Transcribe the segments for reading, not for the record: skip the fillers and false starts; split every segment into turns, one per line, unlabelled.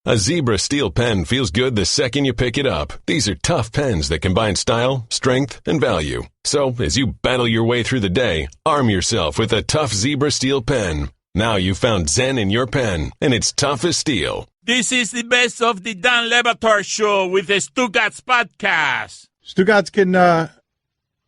A Zebra steel pen feels good the second you pick it up. These are tough pens that combine style, strength, and value. So, as you battle your way through the day, arm yourself with a tough Zebra steel pen. Now you've found Zen in your pen, and it's tough as steel.
This is the best of the Dan Le Batard Show with the Stugotz podcast.
Stugotz, can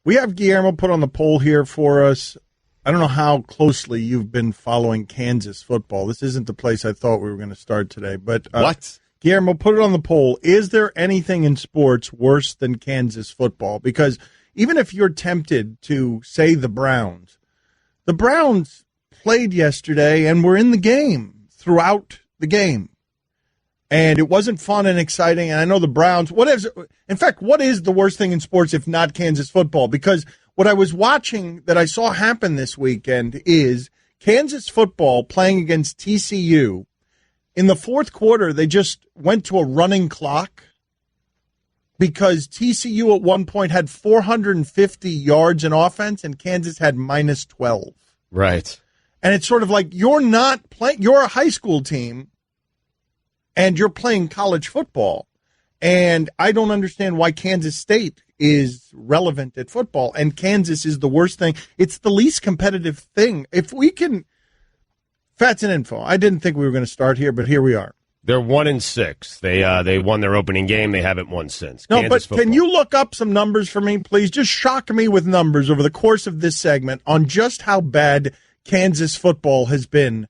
we have Guillermo put on the poll here for us? I don't know how closely you've been following Kansas football. This isn't the place I thought we were going to start today. But
what?
Guillermo, put it on the poll. Is there anything in sports worse than Kansas football? Because even if you're tempted to say the Browns played yesterday and were in the game throughout the game. And it wasn't fun and exciting. And I know the Browns, what is the worst thing in sports if not Kansas football? Because what I was watching that I saw happen this weekend is Kansas football playing against TCU. In the fourth quarter, they just went to a running clock because TCU at one point had 450 yards in offense and Kansas had minus 12.
Right.
And it's sort of like you're a high school team and you're playing college football. And I don't understand why Kansas State is relevant at football, and Kansas is the worst thing. It's the least competitive thing. If we can, facts and info. I didn't think we were going to start here, but here we are.
They're 1-6. They won their opening game. They haven't won since.
No,
Kansas
but
football.
Can you look up some numbers for me, please? Just shock me with numbers over the course of this segment on just how bad Kansas football has been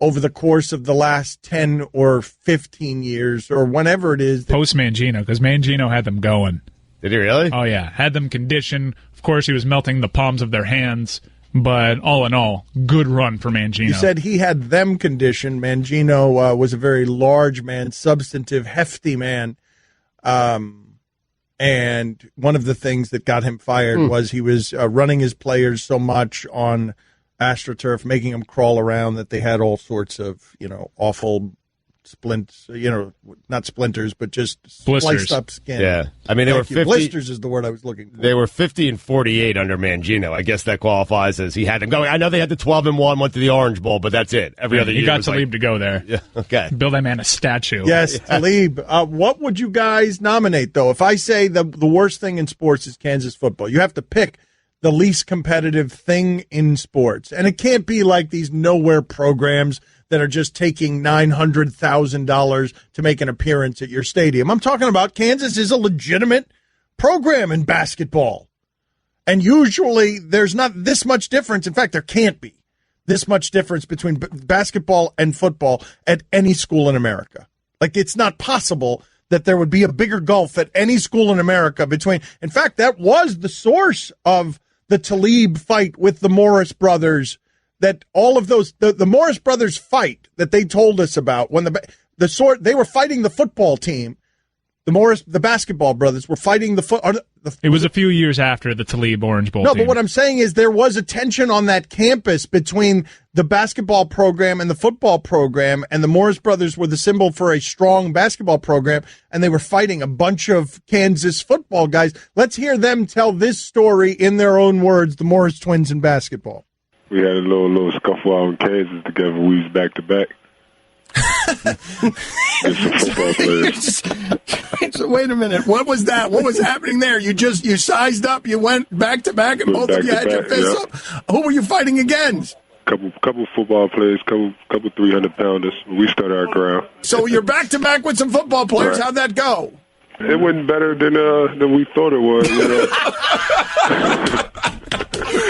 over the course of the last 10 or 15 years or whenever it is.
Post Mangino, because Mangino had them going.
Did he really?
Oh, yeah. Had them conditioned. Of course, he was melting the palms of their hands. But all in all, good run for Mangino.
You said he had them conditioned. Mangino was a very large man, substantive, hefty man. And one of the things that got him fired was he was running his players so much on AstroTurf, making them crawl around that they had all sorts of, awful splints, not splinters, but just
blisters.
Sliced up skin.
Yeah. I mean, they were 50.
Blisters is the word I was looking for.
They were 50-48 under Mangino. I guess that qualifies as he had them going. I know they had the 12-1, went to the Orange Bowl, but that's it. Every other year.
You got Talib to go there.
Yeah. Okay.
Build that man a statue.
Yes, Talib. What would you guys nominate, though? If I say the worst thing in sports is Kansas football, you have to pick the least competitive thing in sports. And it can't be like these nowhere programs that are just taking $900,000 to make an appearance at your stadium. I'm talking about Kansas is a legitimate program in basketball. And usually there's not this much difference. In fact, there can't be this much difference between basketball and football at any school in America. Like, it's not possible that there would be a bigger gulf at any school in America between. In fact, that was the source of the Talib fight with the Morris brothers. That all of those, the Morris brothers fight that they told us about when they were fighting the football team. The basketball brothers were fighting
It was a few years after the Talib Orange Bowl.
No, but what I'm saying is there was a tension on that campus between the basketball program and the football program, and the Morris brothers were the symbol for a strong basketball program, and they were fighting a bunch of Kansas football guys. Let's hear them tell this story in their own words, the Morris twins in basketball.
We had a little scuffle out in Kansas together. We was back to back.
Wait a minute. What was that? What was happening there? You sized up, you went back to back, and both of you had your fists up. Who were you fighting against?
Couple football players, couple 300-pounders. We stood our ground.
So you're back to back with some football players. Right. How'd that go?
It went better than we thought it was.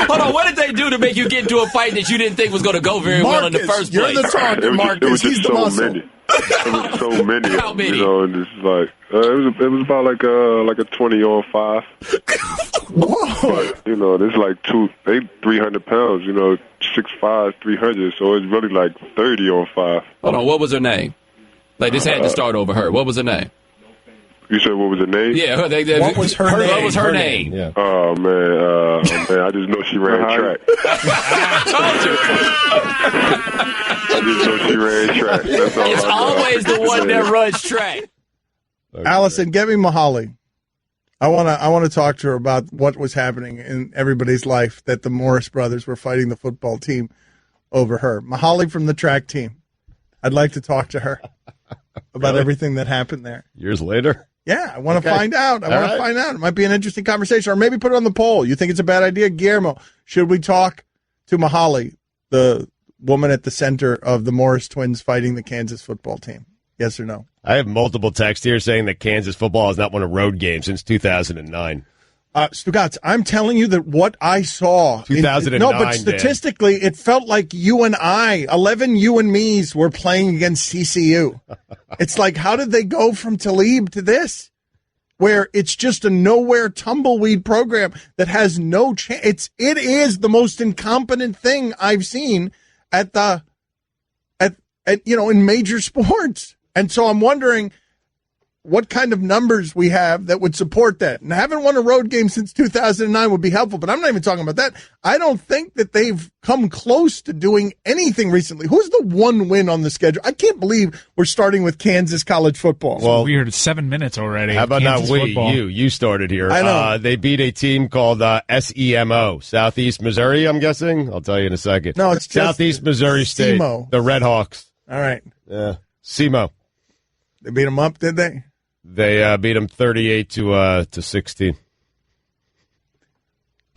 Hold on, what did they do to make you get into a fight that you didn't think was going to go very well in the first place?
You're the talker, Marcus.
It was just
He's the
so
muscle.
many. It was so many.
How many?
And it's like it was about like a 20-on-5.
Whoa!
But, there's like 300 pounds. 6'5", 300. So it's really like 30-on-5.
Hold on, what was her name? Like, this had to start over her. What was her name?
You said what was her name?
Yeah,
what was her name?
What was her name?
Yeah.
Oh man, I just know she ran track. I just know she ran track. That's all.
It's always the one that runs track.
Okay. Allison, get me Mahali. I want to talk to her about what was happening in everybody's life that the Morris brothers were fighting the football team over her. Mahali from the track team. I'd like to talk to her. about everything that happened there.
Years later?
Yeah, I want to find out. I want to find out. It might be an interesting conversation, or maybe put it on the poll. You think it's a bad idea? Guillermo, should we talk to Mahali, the woman at the center of the Morris twins fighting the Kansas football team? Yes or no?
I have multiple texts here saying that Kansas football has not won a road game since 2009.
Stugotz, I'm telling you that what I saw.
2009.
No, but statistically, it felt like you and I, 11 you and me's, were playing against TCU. It's like, how did they go from Talib to this? Where it's just a nowhere tumbleweed program that has no chance. It is the most incompetent thing I've seen in major sports. And so I'm wondering what kind of numbers we have that would support that. And having won a road game since 2009 would be helpful, but I'm not even talking about that. I don't think that they've come close to doing anything recently. Who's the one win on the schedule? I can't believe we're starting with Kansas college football.
Well, weird. 7 minutes already.
How about
Kansas
not we?
Football.
You started here.
I know.
They beat a team called SEMO, Southeast Missouri, I'm guessing. I'll tell you in a second.
No, it's just
Southeast Missouri State.
SEMO.
The Red Hawks.
All right.
Yeah. SEMO.
They beat them up, did they?
They beat them 38 to 16.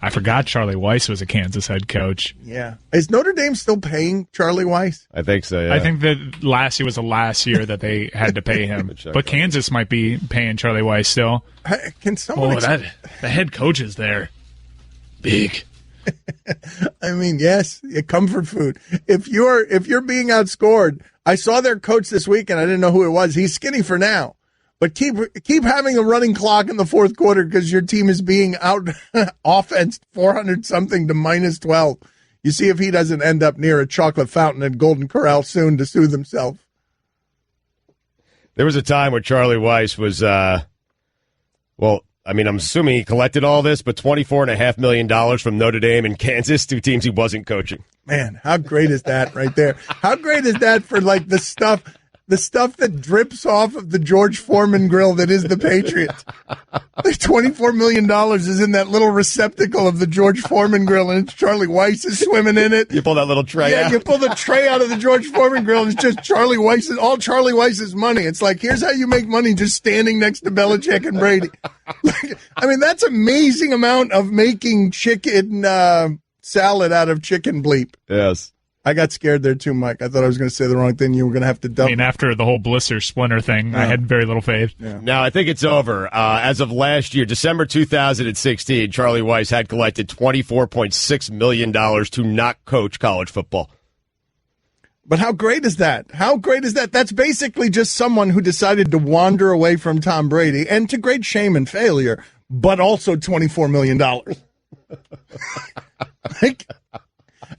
I forgot Charlie Weiss was a Kansas head coach.
Yeah. Is Notre Dame still paying Charlie Weiss?
I think so, yeah.
I think that last year was the last year that they had to pay him. But Kansas might be paying Charlie Weiss still.
Can someone...
the head coach is there. Big.
I mean, yes, comfort food. If you're being outscored, I saw their coach this week, and I didn't know who it was. He's skinny for now. But keep having a running clock in the fourth quarter because your team is being out offense 400-something to -12. You see if he doesn't end up near a chocolate fountain at Golden Corral soon to soothe himself.
There was a time where Charlie Weiss was, I'm assuming he collected all this, but $24.5 million from Notre Dame and Kansas, two teams he wasn't coaching.
Man, how great is that right there? How great is that for like the stuff that drips off of the George Foreman grill that is the Patriots? The $24 million is in that little receptacle of the George Foreman grill, and it's Charlie Weiss is swimming in it.
You pull that little tray out.
Yeah, you pull the tray out of the George Foreman grill, and it's just all Charlie Weiss's money. It's like, here's how you make money just standing next to Belichick and Brady. That's amazing amount of making chicken salad out of chicken bleep.
Yes.
I got scared there too, Mike. I thought I was going to say the wrong thing. You were going to have to dump.
After the whole blister splinter thing, I had very little faith.
Yeah.
Now, I think it's over. As of last year, December 2016, Charlie Weiss had collected $24.6 million to not coach college football.
But how great is that? How great is that? That's basically just someone who decided to wander away from Tom Brady, and to great shame and failure, but also $24 million.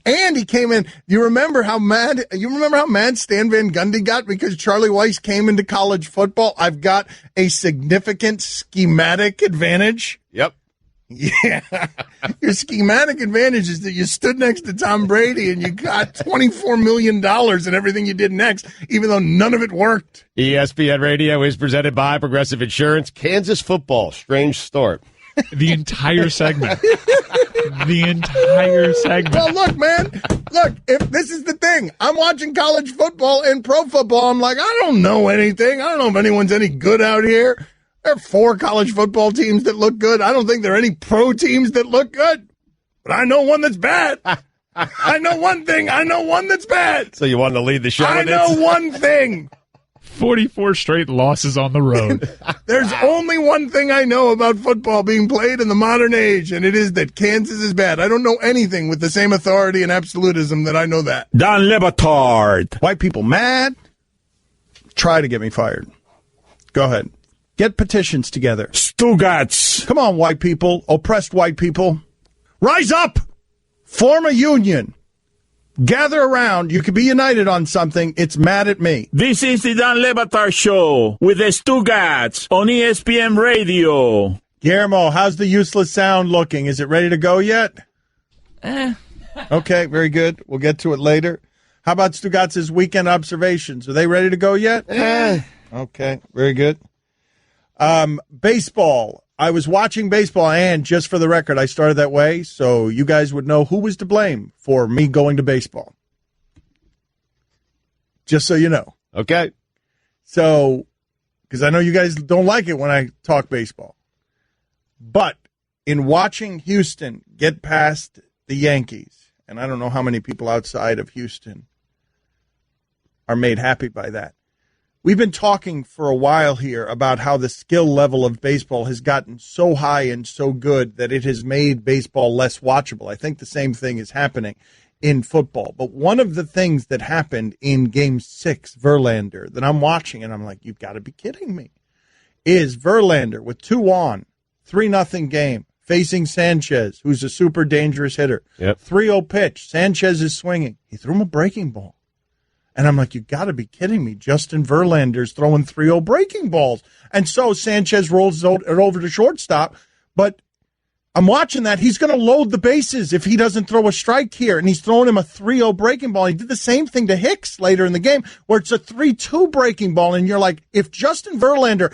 And he came in. You remember how mad Stan Van Gundy got because Charlie Weiss came into college football? I've got a significant schematic advantage.
Yep.
Yeah. Your schematic advantage is that you stood next to Tom Brady and you got $24 million in everything you did next, even though none of it worked.
ESPN Radio is presented by Progressive Insurance. Kansas football, strange start.
The entire segment. The entire segment.
Well, look, man. Look, if this is the thing. I'm watching college football and pro football. I'm like, I don't know anything. I don't know if anyone's any good out here. There are 4 college football teams that look good. I don't think there are any pro teams that look good. But I know one that's bad. I know one thing. I know one that's bad.
So you wanted to lead the show?
I know one thing.
44 straight losses on the road.
There's only one thing I know about football being played in the modern age, and it is that Kansas is bad. I don't know anything with the same authority and absolutism that I know that.
Dan Le Batard.
White people mad? Try to get me fired. Go ahead. Get petitions together.
Stugotz.
Come on, white people. Oppressed white people. Rise up. Form a union. Gather around. You can be united on something. It's mad at me.
This is the Dan Le Batard Show with the Stugotz on ESPN Radio.
Guillermo, how's the useless sound looking? Is it ready to go yet? Okay, very good. We'll get to it later. How about Stugotz's weekend observations? Are they ready to go yet? Okay, very good. Baseball. I was watching baseball, and just for the record, I started that way so you guys would know who was to blame for me going to baseball. Just so you know.
Okay.
So, because I know you guys don't like it when I talk baseball. But in watching Houston get past the Yankees, and I don't know how many people outside of Houston are made happy by that. We've been talking for a while here about how the skill level of baseball has gotten so high and so good that it has made baseball less watchable. I think the same thing is happening in football. But one of the things that happened in Game 6, Verlander, that I'm watching, and I'm like, you've got to be kidding me, is Verlander with 2 on, 3-0 game, facing Sanchez, who's a super dangerous hitter.
Yep.
3-0 pitch. Sanchez is swinging. He threw him a breaking ball. And I'm like, you got to be kidding me. Justin Verlander's throwing 3-0 breaking balls. And so Sanchez rolls it over to shortstop. But I'm watching that. He's going to load the bases if he doesn't throw a strike here. And he's throwing him a 3-0 breaking ball. He did the same thing to Hicks later in the game where it's a 3-2 breaking ball. And you're like, if Justin Verlander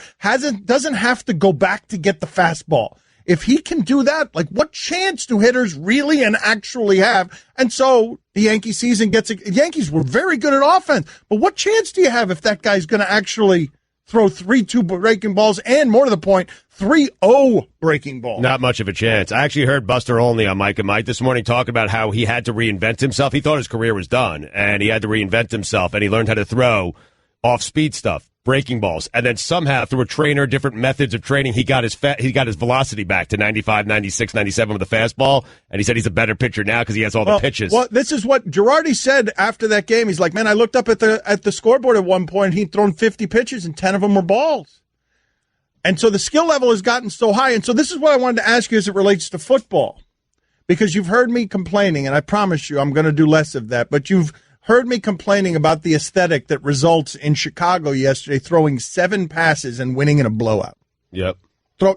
doesn't have to go back to get the fastball, if he can do that, like what chance do hitters really and actually have? And so the Yankee season Yankees were very good at offense, but what chance do you have if that guy's going to actually throw 3-2 breaking balls and, more to the point, 3-0 breaking balls?
Not much of a chance. I actually heard Buster Olney on Mike and Mike this morning talk about how he had to reinvent himself. He thought his career was done, and he had to reinvent himself, and he learned how to throw off-speed stuff, breaking balls, and then somehow through a trainer, different methods of training, he got his velocity back to 95, 96, 97 with the fastball, and he said he's a better pitcher now because he has all the pitches.
Well, this is what Girardi said after that game. He's like, man, I looked up at the scoreboard at one point, he'd thrown 50 pitches, and 10 of them were balls. And so the skill level has gotten so high, and so this is what I wanted to ask you as it relates to football, because you've heard me complaining, and I promise you I'm going to do less of that, but you've heard me complaining about the aesthetic that results in Chicago yesterday throwing 7 passes and winning in a blowout.
Yep.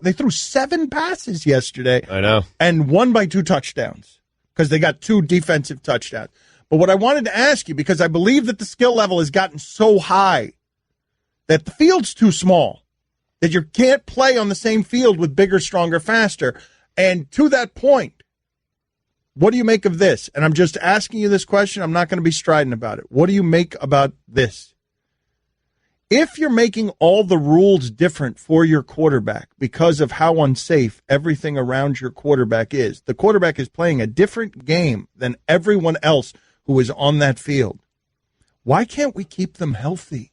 They threw 7 passes yesterday.
I know.
And won by 2 touchdowns because they got 2 defensive touchdowns. But what I wanted to ask you, because I believe that the skill level has gotten so high that the field's too small, that you can't play on the same field with bigger, stronger, faster. And to that point, what do you make of this? And I'm just asking you this question. I'm not going to be strident about it. What do you make about this? If you're making all the rules different for your quarterback because of how unsafe everything around your quarterback is, the quarterback is playing a different game than everyone else who is on that field. Why can't we keep them healthy?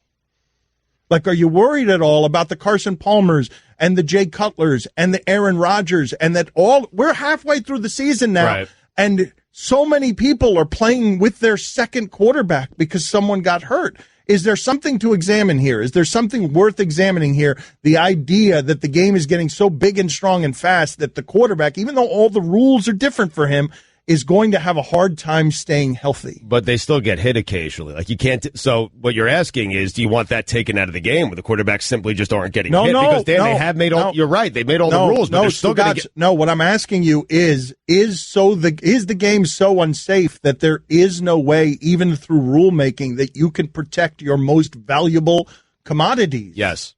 Like, are you worried at all about the Carson Palmers and the Jay Cutlers and the Aaron Rodgers and that we're halfway through the season now.
Right.
And so many people are playing with their second quarterback because someone got hurt. Is there something to examine here? Is there something worth examining here? The idea that the game is getting so big and strong and fast that the quarterback, even though all the rules are different for him, is going to have a hard time staying healthy.
But they still get hit occasionally. Like, you can't. So what you're asking is, do you want that taken out of the game where the quarterbacs simply just aren't getting hit? Because they have made all. You're right. They made all the rules, but they're still going to get.
No, what I'm asking you is the game so unsafe that there is no way, even through rulemaking, that you can protect your most valuable commodities?
Yes.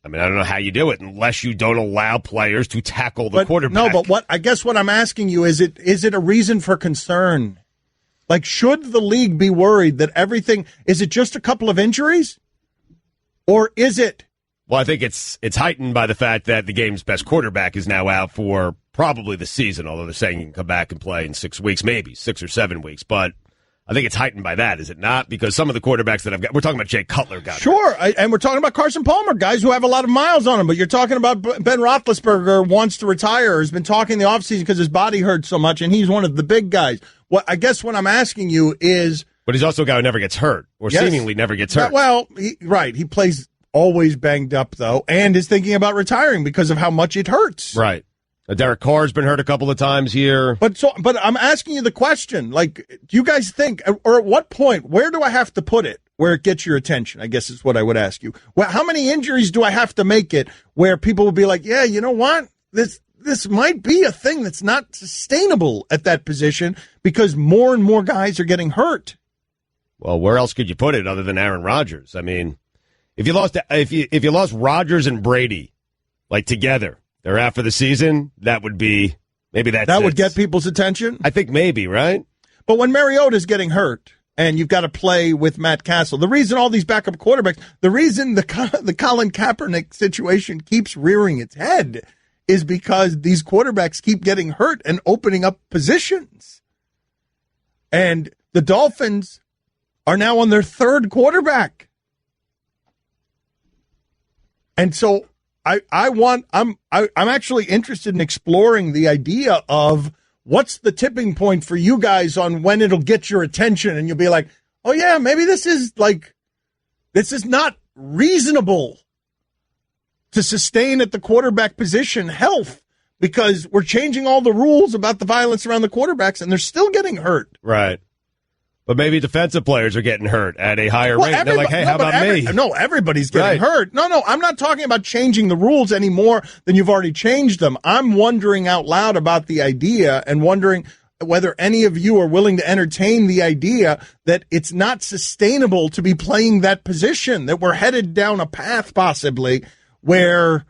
I mean, I don't know how you do it unless you don't allow players to tackle the quarterback.
No, but I guess what I'm asking you is it a reason for concern? Like, should the league be worried that is it just a couple of injuries? Or is it?
Well, I think it's heightened by the fact that the game's best quarterback is now out for probably the season, although they're saying he can come back and play in 6 weeks, maybe 6 or 7 weeks. But I think it's heightened by that, is it not? Because some of the quarterbacks that I've got, we're talking about Jay Cutler guys.
Sure, and we're talking about Carson Palmer, guys who have a lot of miles on them. But you're talking about Ben Roethlisberger wants to retire, has been talking the offseason because his body hurts so much, and he's one of the big guys. I guess what I'm asking you is...
But he's also a guy who never gets hurt, or seemingly never gets hurt.
Well, he plays always banged up, though, and is thinking about retiring because of how much it hurts.
Right. Derek Carr's been hurt a couple of times here.
But I'm asking you the question, like, do you guys think, or at what point, where do I have to put it where it gets your attention, I guess is what I would ask you. Well, how many injuries do I have to make it where people will be like, yeah, you know what, this might be a thing that's not sustainable at that position because more and more guys are getting hurt?
Well, where else could you put it other than Aaron Rodgers? I mean, if you lost Rodgers and Brady, like, together, they're out for the season, that would be, maybe that
would get people's attention?
I think maybe, right?
But when Mariota's getting hurt, and you've got to play with Matt Castle. The reason all these backup quarterbacks, the reason the Colin Kaepernick situation keeps rearing its head is because these quarterbacks keep getting hurt and opening up positions. And the Dolphins are now on their third quarterback. And so I'm actually interested in exploring the idea of what's the tipping point for you guys on when it'll get your attention and you'll be like, oh yeah, maybe this is not reasonable to sustain at the quarterback position health because we're changing all the rules about the violence around the quarterbacks and they're still getting hurt.
Right. But maybe defensive players are getting hurt at a higher rate. They're like, hey, how about me?
No, everybody's getting hurt. No, I'm not talking about changing the rules any more than you've already changed them. I'm wondering out loud about the idea and wondering whether any of you are willing to entertain the idea that it's not sustainable to be playing that position, that we're headed down a path possibly where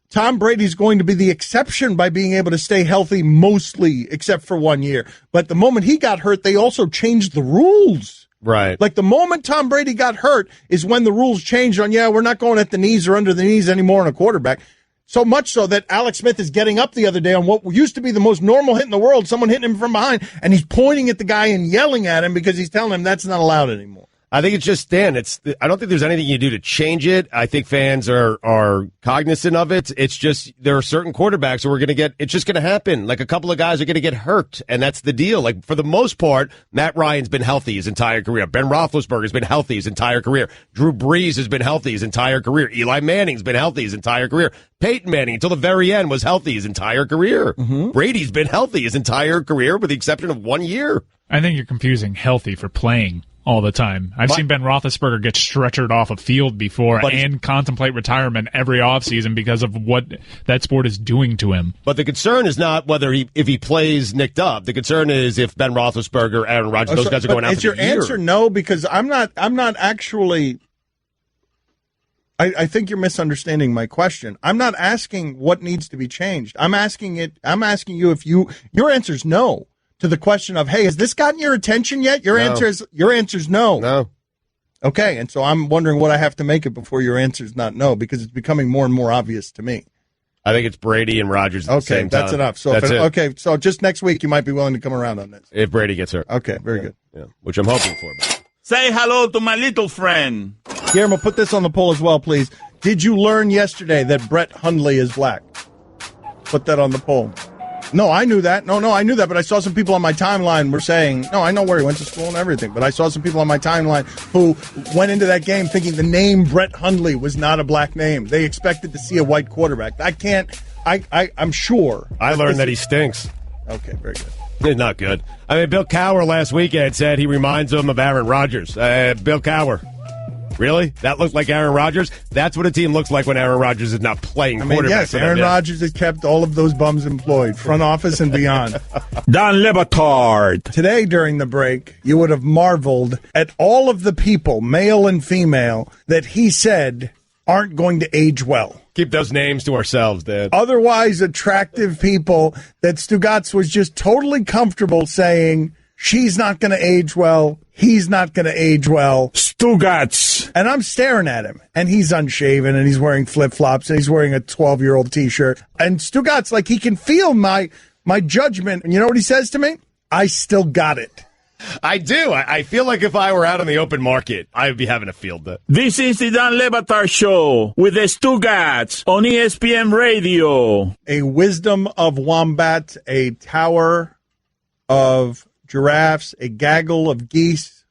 Tom Brady's going to be the exception by being able to stay healthy mostly, except for 1 year. But the moment he got hurt, they also changed the rules.
Right.
Like the moment Tom Brady got hurt is when the rules changed on, we're not going at the knees or under the knees anymore on a quarterback. So much so that Alex Smith is getting up the other day on what used to be the most normal hit in the world, someone hitting him from behind, and he's pointing at the guy and yelling at him because he's telling him that's not allowed anymore.
I think it's just, Dan, I don't think there's anything you do to change it. I think fans are cognizant of it. It's just there are certain quarterbacks who are going to get, it's just going to happen. Like a couple of guys are going to get hurt, and that's the deal. Like for the most part, Matt Ryan's been healthy his entire career. Ben Roethlisberger's been healthy his entire career. Drew Brees has been healthy his entire career. Eli Manning's been healthy his entire career. Peyton Manning, until the very end, was healthy his entire career. Mm-hmm. Brady's been healthy his entire career with the exception of 1 year.
I think you're confusing healthy for playing all the time. I've seen Ben Roethlisberger get stretchered off a field before and contemplate retirement every offseason because of what that sport is doing to him.
But the concern is not whether if he plays nicked up. The concern is if Ben Roethlisberger, Aaron Rodgers, those guys are going out for the year.
Is your answer no? Because I'm not actually. I think you're misunderstanding my question. I'm not asking what needs to be changed. I'm asking you if your answer is no. To the question of, hey, has this gotten your attention yet? Your answer is no.
No.
Okay, and so I'm wondering what I have to make it before your answer is not no, because it's becoming more and more obvious to me.
I think it's Brady and Rodgers at the same time.
Okay, that's enough. So okay, so just next week you might be willing to come around on this.
If Brady gets hurt.
Okay, very good.
Yeah, which I'm hoping for. But.
Say hello to my little friend.
Guillermo, put this on the poll as well, please. Did you learn yesterday that Brett Hundley is black? Put that on the poll. No, I knew that. No, I knew that, but I saw some people on my timeline were saying, no, I know where he went to school and everything, but I saw some people on my timeline who went into that game thinking the name Brett Hundley was not a black name. They expected to see a white quarterback. I'm sure.
I learned that he stinks.
Okay, very good.
He's not good. I mean, Bill Cowher last weekend said he reminds him of Aaron Rodgers. Bill Cowher. Really? That looked like Aaron Rodgers? That's what a team looks like when Aaron Rodgers is not playing quarterback.
Yes, Aaron Rodgers has kept all of those bums employed, front office and beyond.
Don Le Batard.
Today, during the break, you would have marveled at all of the people, male and female, that he said aren't going to age well.
Keep those names to ourselves, Dad.
Otherwise attractive people that Stugotz was just totally comfortable saying, she's not going to age well. He's not going to age well.
Stugotz.
And I'm staring at him, and he's unshaven, and he's wearing flip-flops, and he's wearing a 12-year-old T-shirt. And Stugotz, like, he can feel my judgment. And you know what he says to me? I still got it.
I do. I feel like if I were out on the open market, I would be having a field day.
This is the Don Le Batard Show with the Stugotz on ESPN Radio.
A wisdom of wombat, a tower of giraffes, a gaggle of geese.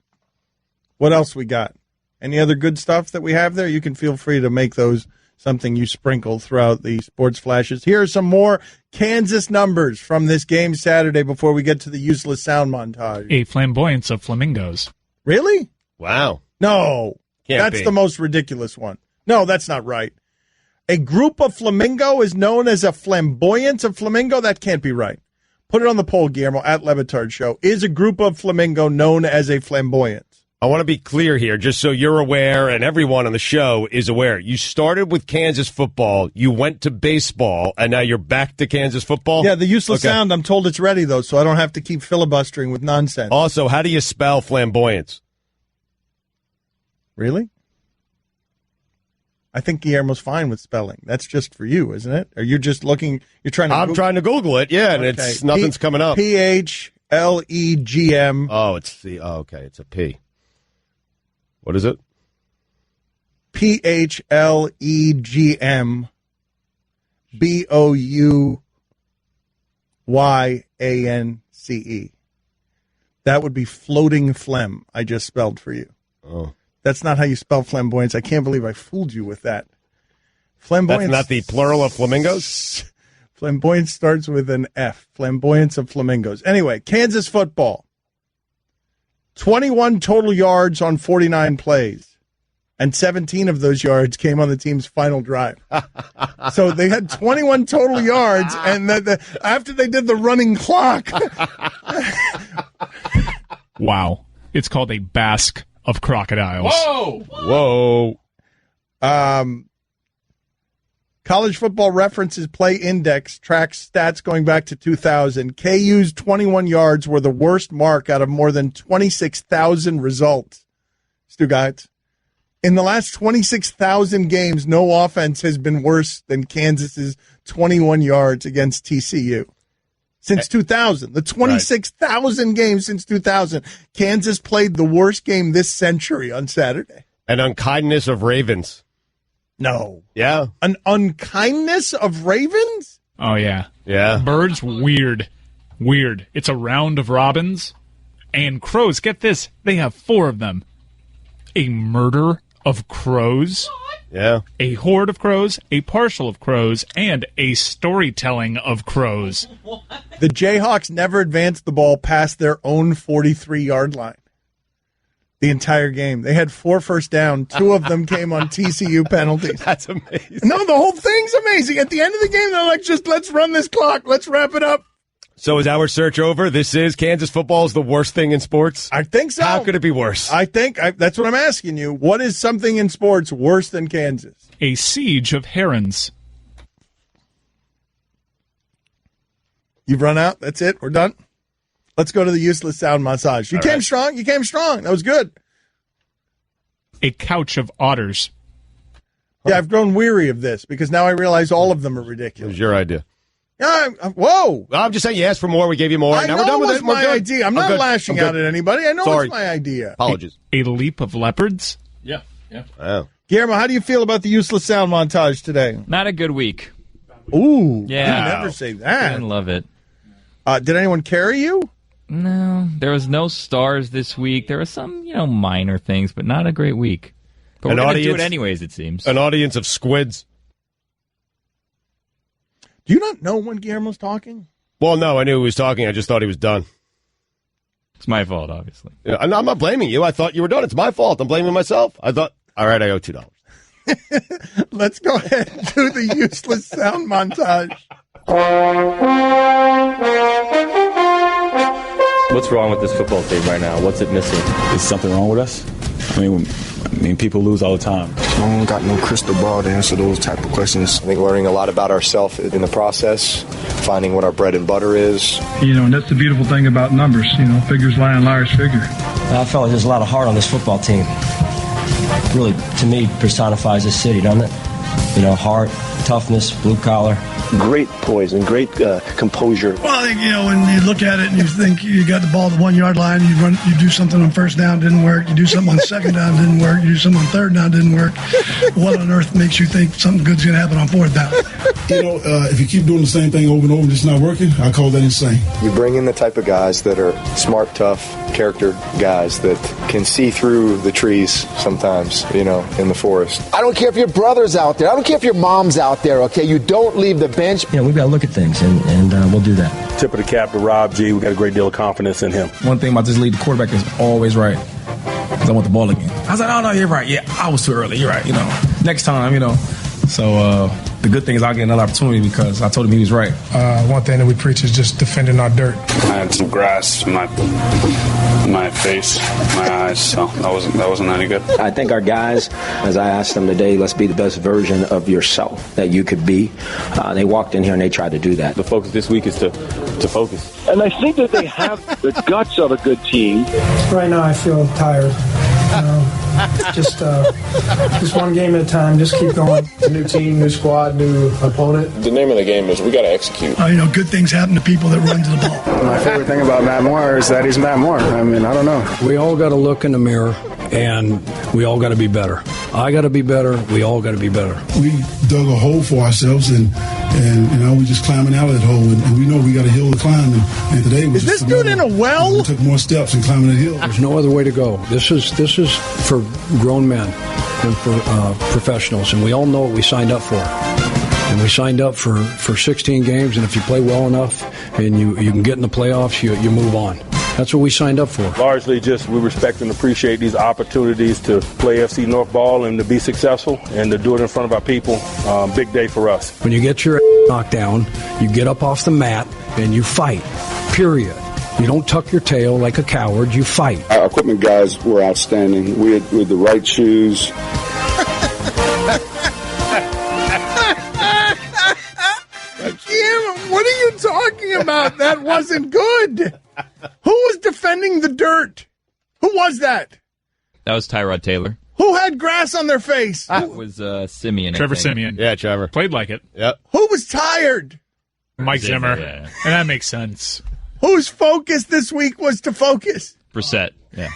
What else we got? Any other good stuff that we have there? You can feel free to make those something you sprinkle throughout the sports flashes. Here are some more Kansas numbers from this game Saturday before we get to the useless sound montage.
A flamboyance of flamingos.
Really?
Wow.
No. That's the most ridiculous one. No, that's not right. A group of flamingo is known as a flamboyance of flamingo? That can't be right. Put it on the poll, Guillermo, at Le Batard Show. Is a group of flamingo known as a flamboyance?
I want to be clear here, just so you're aware and everyone on the show is aware. You started with Kansas football, you went to baseball, and now you're back to Kansas football?
Yeah, the useless sound, I'm told it's ready, though, so I don't have to keep filibustering with nonsense.
Also, how do you spell flamboyance?
Really? I think Guillermo's fine with spelling. That's just for you, isn't it? Or you're just looking, you're trying to
I'm trying to Google it, yeah, and it's nothing's coming up.
PHLEGM.
Oh, okay, it's a P. What is it?
PHLEGM BOUYANCE. That would be floating phlegm. I just spelled for you.
Oh.
That's not how you spell flamboyance. I can't believe I fooled you with that. Flamboyance.
That's not the plural of flamingos?
Flamboyance starts with an F. Flamboyance of flamingos. Anyway, Kansas football. 21 total yards on 49 plays. And 17 of those yards came on the team's final drive. So they had 21 total yards, and after they did the running clock.
Wow. It's called a basque of crocodiles.
Whoa!
College Football Reference's Play Index tracks stats going back to 2000. KU's 21 yards were the worst mark out of more than 26,000 results. Stugotz. In the last 26,000 games, no offense has been worse than Kansas's 21 yards against TCU. Since 2000, the 26,000 games since 2000, Kansas played the worst game this century on Saturday.
An unkindness of Ravens.
No.
Yeah.
An unkindness of Ravens?
Oh, yeah.
Yeah.
Birds, weird. Weird. It's a round of robins. And crows, get this, they have 4 of them. A murder of crows.
Yeah.
A horde of crows, a partial of crows, and a storytelling of crows.
The Jayhawks never advanced the ball past their own 43-yard line. The entire game. They had 4 first down. 2 of them came on TCU penalties.
That's amazing.
No, the whole thing's amazing. At the end of the game, they're like, just let's run this clock. Let's wrap it up.
So is our search over? This is Kansas football is the worst thing in sports?
I think so.
How could it be worse?
I think that's what I'm asking you. What is something in sports worse than Kansas?
A siege of herons.
You've run out. That's it. We're done. Let's go to the useless sound massage. You came strong. You came strong. That was good.
A couch of otters.
Yeah, I've grown weary of this because now I realize all of them are
It
ridiculous.
was your idea.
Yeah, whoa.
I'm just saying you asked for more. We gave you more.
I
now
know
we're done with
it was
it. We're
my
good.
idea. I'm not lashing out at anybody. I know it's my idea.
Apologies.
A leap of leopards.
Yeah.
Wow.
Guillermo, how do you feel about the useless sound montage today?
Not a good week.
Ooh.
Yeah.
You never say that.
Didn't love it.
Did anyone carry you?
No, there was no stars this week. There were some, minor things, but not a great week. But we're going to do it anyways, it seems.
An audience of squids.
Do you not know when Guillermo's talking?
Well, no, I knew he was talking. I just thought he was done.
It's my fault, obviously.
Yeah, I'm not blaming you. I thought you were done. It's my fault. I'm blaming myself. I thought, all right, I owe $2.
Let's go ahead and do the useless sound montage.
What's wrong with this football team right now? What's it missing?
Is something wrong with us? I mean, people lose all the time.
I don't got no crystal ball to answer those type of questions. I think learning a lot about ourselves in the process, finding what our bread and butter is.
And that's the beautiful thing about numbers. Figures lie and liars figure.
I felt like there's a lot of heart on this football team. Really, to me, personifies this city, doesn't it? Heart, toughness, blue collar.
Great poise and great composure.
Well, I think, when you look at it and you think you got the ball at the 1 yard line, you do something on first down, didn't work. You do something on second down, didn't work. You do something on third down, didn't work. What on earth makes you think something good's going to happen on fourth down?
If you keep doing the same thing over and over and it's not working, I call that insane.
You bring in the type of guys that are smart, tough, character guys that can see through the trees sometimes, in the forest.
I don't care if your brother's out there. I don't care if your mom's out there, okay? You don't leave the bench.
We've got to look at things, and we'll do that.
Tip of the cap to Rob G. We got a great deal of confidence in him.
One thing about this league, the quarterback is always right. Because I want the ball again. I was like, oh, no, you're right. Yeah, I was too early. You're right. Next time, So the good thing is I'll get another opportunity because I told him he was right.
One thing that we preach is just defending our dirt.
I had some grass in my face, my eyes, so that wasn't any good.
I think our guys, as I asked them today, let's be the best version of yourself that you could be. They walked in here and they tried to do that.
The focus this week is to focus.
And I think that they have the guts of a good team.
Right now I feel tired. Just one game at a time. Just keep going. A new team, new squad, new opponent.
The name of the game is we got to execute.
Good things happen to people that run to the ball.
My favorite thing about Matt Moore is that he's Matt Moore. I mean, I don't know.
We all got to look in the mirror, and we all got to be better. I got to be better. We all got to be better.
We dug a hole for ourselves, and we just climbing out of that hole, and we know we got a hill to climb. And today was
this dude in a well?
We took more steps in climbing that hill.
There's no other way to go. This is for grown men and for professionals, and we all know what we signed up for. And we signed up for 16 games, and if you play well enough and you can get in the playoffs, you move on. That's what we signed up for.
Largely just we respect and appreciate these opportunities to play FC North ball and to be successful and to do it in front of our people. Big day for us.
When you get your knocked down, you get up off the mat and you fight, period. You don't tuck your tail like a coward, you fight.
Our equipment guys were outstanding. We had the right shoes.
What are you talking about? That wasn't good. Who was defending the dirt? Who was that?
That was Tyrod Taylor.
Who had grass on their face?
That was Simeon.
Trevor Simeon.
Yeah, Trevor.
Played like it.
Yep.
Who was tired?
Mike Zimmer.
Yeah.
And that makes sense.
Whose focus this week was to focus?
Brissett. Yeah.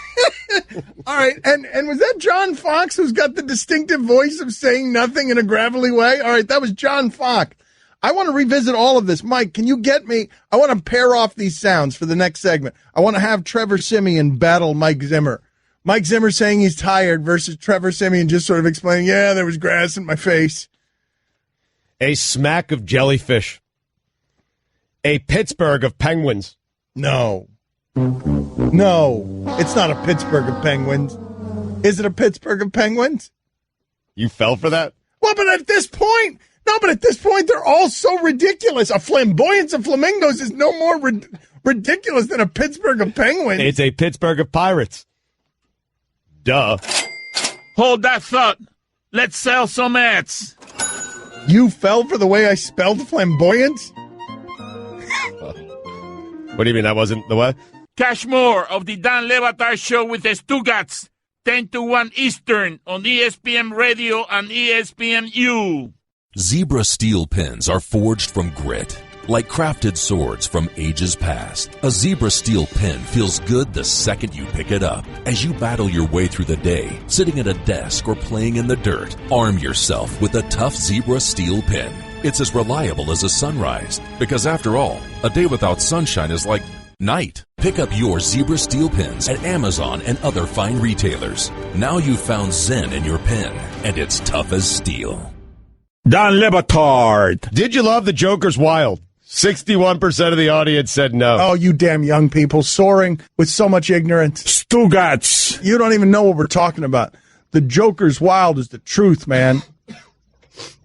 All right. And was that John Fox, who's got the distinctive voice of saying nothing in a gravelly way? All right, that was John Fox. I want to revisit all of this. Mike, can you get me? I want to pair off these sounds for the next segment. I want to have Trevor Simeon battle Mike Zimmer. Mike Zimmer saying he's tired versus Trevor Simeon just sort of explaining, yeah, there was grass in my face.
A smack of jellyfish. A Pittsburgh of penguins.
No, it's not a Pittsburgh of penguins. Is it a Pittsburgh of penguins?
You fell for that?
Well, but at this point... No, but at this point, they're all so ridiculous. A flamboyance of flamingos is no more ridiculous than a Pittsburgh of penguins.
It's a Pittsburgh of pirates. Duh.
Hold that thought. Let's sell some ads.
You fell for the way I spelled flamboyance?
What do you mean that wasn't the way?
Cash more of the Dan Le Batard Show with the Stugotz, 10 to 1 Eastern on ESPN Radio and ESPNU.
Zebra steel pens are forged from grit. Like crafted swords from ages past, a Zebra steel pen feels good the second you pick it up. As you battle your way through the day, sitting at a desk or playing in the dirt, arm yourself with a tough Zebra steel pen. It's as reliable as a sunrise, because after all, a day without sunshine is like night. Pick up your Zebra steel pens at Amazon and other fine retailers. Now you've found Zen in your pen, and it's tough as steel.
Dan Le Batard.
Did you love The Joker's Wild? 61% of the audience said no.
Oh, you damn young people, soaring with so much ignorance.
Stugotz.
You don't even know what we're talking about. The Joker's Wild is the truth, man.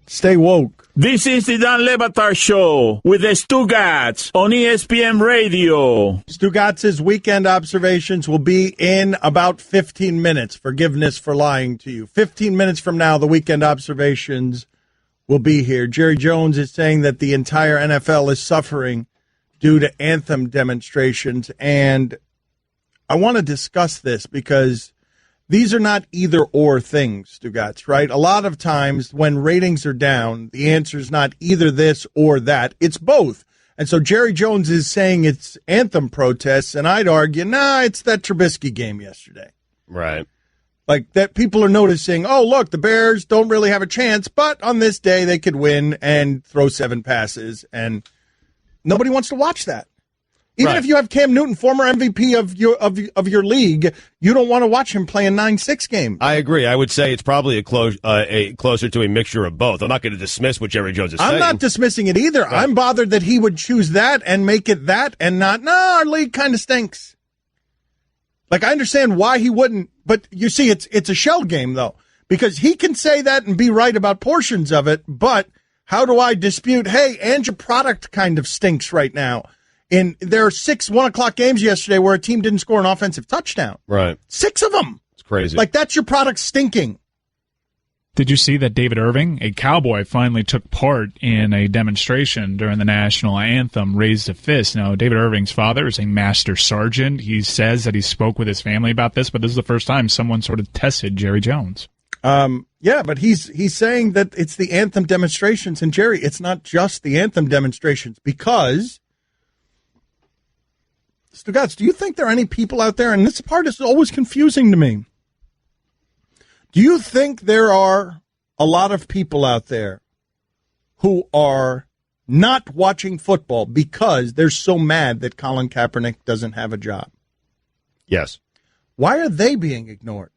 Stay woke.
This is the Dan Le Batard Show with the Stugotz on ESPN Radio.
Stugotz's weekend observations will be in about 15 minutes. Forgiveness for lying to you. 15 minutes from now, the weekend observations will be here. Jerry Jones is saying that the entire NFL is suffering due to anthem demonstrations, and I want to discuss this because these are not either-or things, Stugotz, right? A lot of times when ratings are down, the answer is not either this or that. It's both. And so Jerry Jones is saying it's anthem protests, and I'd argue, it's that Trubisky game yesterday.
Right.
Like that people are noticing, oh, look, the Bears don't really have a chance, but on this day they could win and throw 7 passes, and nobody wants to watch that. Even if you have Cam Newton, former MVP of your league, you don't want to watch him play a 9-6 game.
I agree. I would say it's probably closer to a mixture of both. I'm not going to dismiss what Jerry Jones is saying.
I'm not dismissing it either. Right. I'm bothered that he would choose that and make it that and not, our league kind of stinks. Like, I understand why he wouldn't, but you see, it's a shell game, though, because he can say that and be right about portions of it, but How do I dispute, hey, and your product kind of stinks right now? There are 6 1:00 games yesterday where a team didn't score an offensive touchdown.
Right.
6 of them.
It's crazy.
Like, that's your product stinking.
Did you see that David Irving, a Cowboy, finally took part in a demonstration during the national anthem, raised a fist? Now, David Irving's father is a master sergeant. He says that he spoke with his family about this, but this is the first time someone sort of tested Jerry Jones.
Yeah, but he's saying that it's the anthem demonstrations. And, Jerry, it's not just the anthem demonstrations because, Stugotz, do you think there are any people out there, and this part is always confusing to me, do you think there are a lot of people out there who are not watching football because they're so mad that Colin Kaepernick doesn't have a job?
Yes.
Why are they being ignored?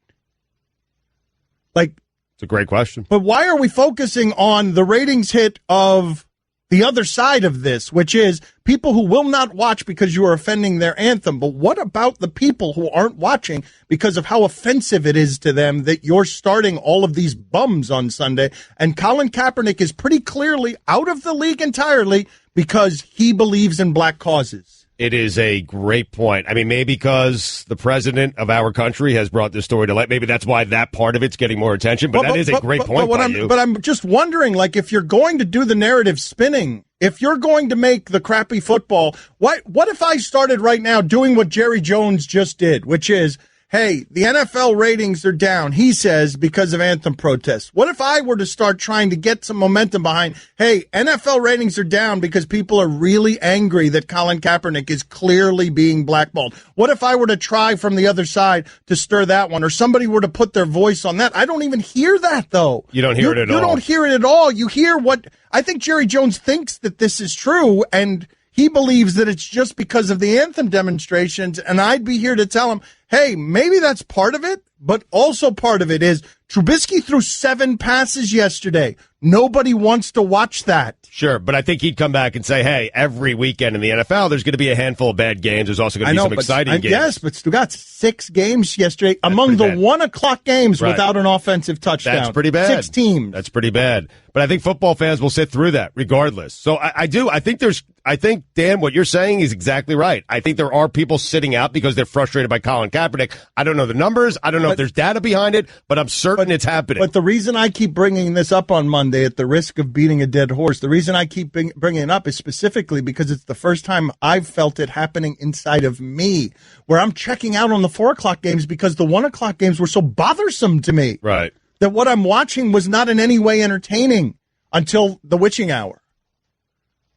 Like,
it's a great question.
But why are we focusing on the ratings hit of the other side of this, which is people who will not watch because you are offending their anthem? But what about the people who aren't watching because of how offensive it is to them that you're starting all of these bums on Sunday? And Colin Kaepernick is pretty clearly out of the league entirely because he believes in black causes.
It is a great point. I mean, maybe because the president of our country has brought this story to light. Maybe that's why that part of it's getting more attention. But that is a great point by you.
But I'm just wondering, like, if you're going to do the narrative spinning, if you're going to make the crappy football, what if I started right now doing what Jerry Jones just did, which is, hey, the NFL ratings are down, he says, because of anthem protests. What if I were to start trying to get some momentum behind, hey, NFL ratings are down because people are really angry that Colin Kaepernick is clearly being blackballed? What if I were to try from the other side to stir that one, or somebody were to put their voice on that? I don't even hear that, though.
You don't hear it at all.
You don't hear it at all. You hear what I think Jerry Jones thinks that this is true, and he believes that it's just because of the anthem demonstrations, and I'd be here to tell him, hey, maybe that's part of it, but also part of it is Trubisky threw 7 passes yesterday. Nobody wants to watch that.
Sure, but I think he'd come back and say, hey, every weekend in the NFL, there's going to be a handful of bad games. There's also going to be some exciting games.
Yes, but Stugotz, 6 games yesterday among the 1:00 games without an offensive touchdown.
That's pretty bad.
6 teams.
That's pretty bad. But I think football fans will sit through that regardless. So I think, Dan, what you're saying is exactly right. I think there are people sitting out because they're frustrated by Colin Kaepernick. I don't know the numbers. I don't know if there's data behind it, but I'm certain it's happening.
But the reason I keep bringing this up on Monday at the risk of beating a dead horse, the reason I keep bringing it up is specifically because it's the first time I've felt it happening inside of me, where I'm checking out on the 4:00 games because the 1:00 games were so bothersome to me.
Right.
That what I'm watching was not in any way entertaining until the witching hour,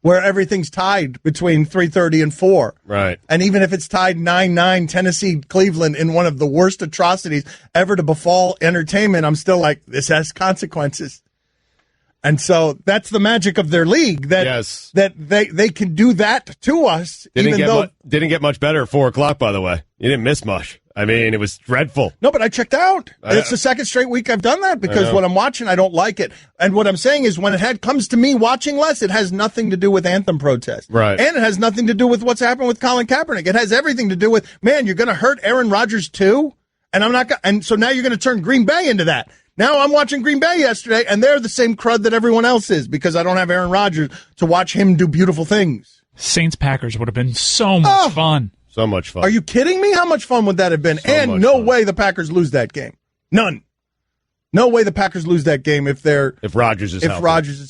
where everything's tied between 3:30 and 4.
Right.
And even if it's tied 9-9, Tennessee, Cleveland, in one of the worst atrocities ever to befall entertainment, I'm still like, this has consequences. And so that's the magic of their league, that they can do that to us.
Didn't get much better at 4:00, by the way. You didn't miss much. I mean, it was dreadful.
No, but I checked out. It's the second straight week I've done that because what I'm watching, I don't like it. And what I'm saying is when it comes to me watching less, it has nothing to do with anthem protests.
Right.
And it has nothing to do with what's happened with Colin Kaepernick. It has everything to do with, man, you're going to hurt Aaron Rodgers too? And so now you're going to turn Green Bay into that. Now I'm watching Green Bay yesterday, and they're the same crud that everyone else is because I don't have Aaron Rodgers to watch him do beautiful things.
Saints-Packers would have been so much fun.
So much fun.
Are you kidding me? How much fun would that have been? And no way the Packers lose that game. None. No way the Packers lose that game if
Rodgers is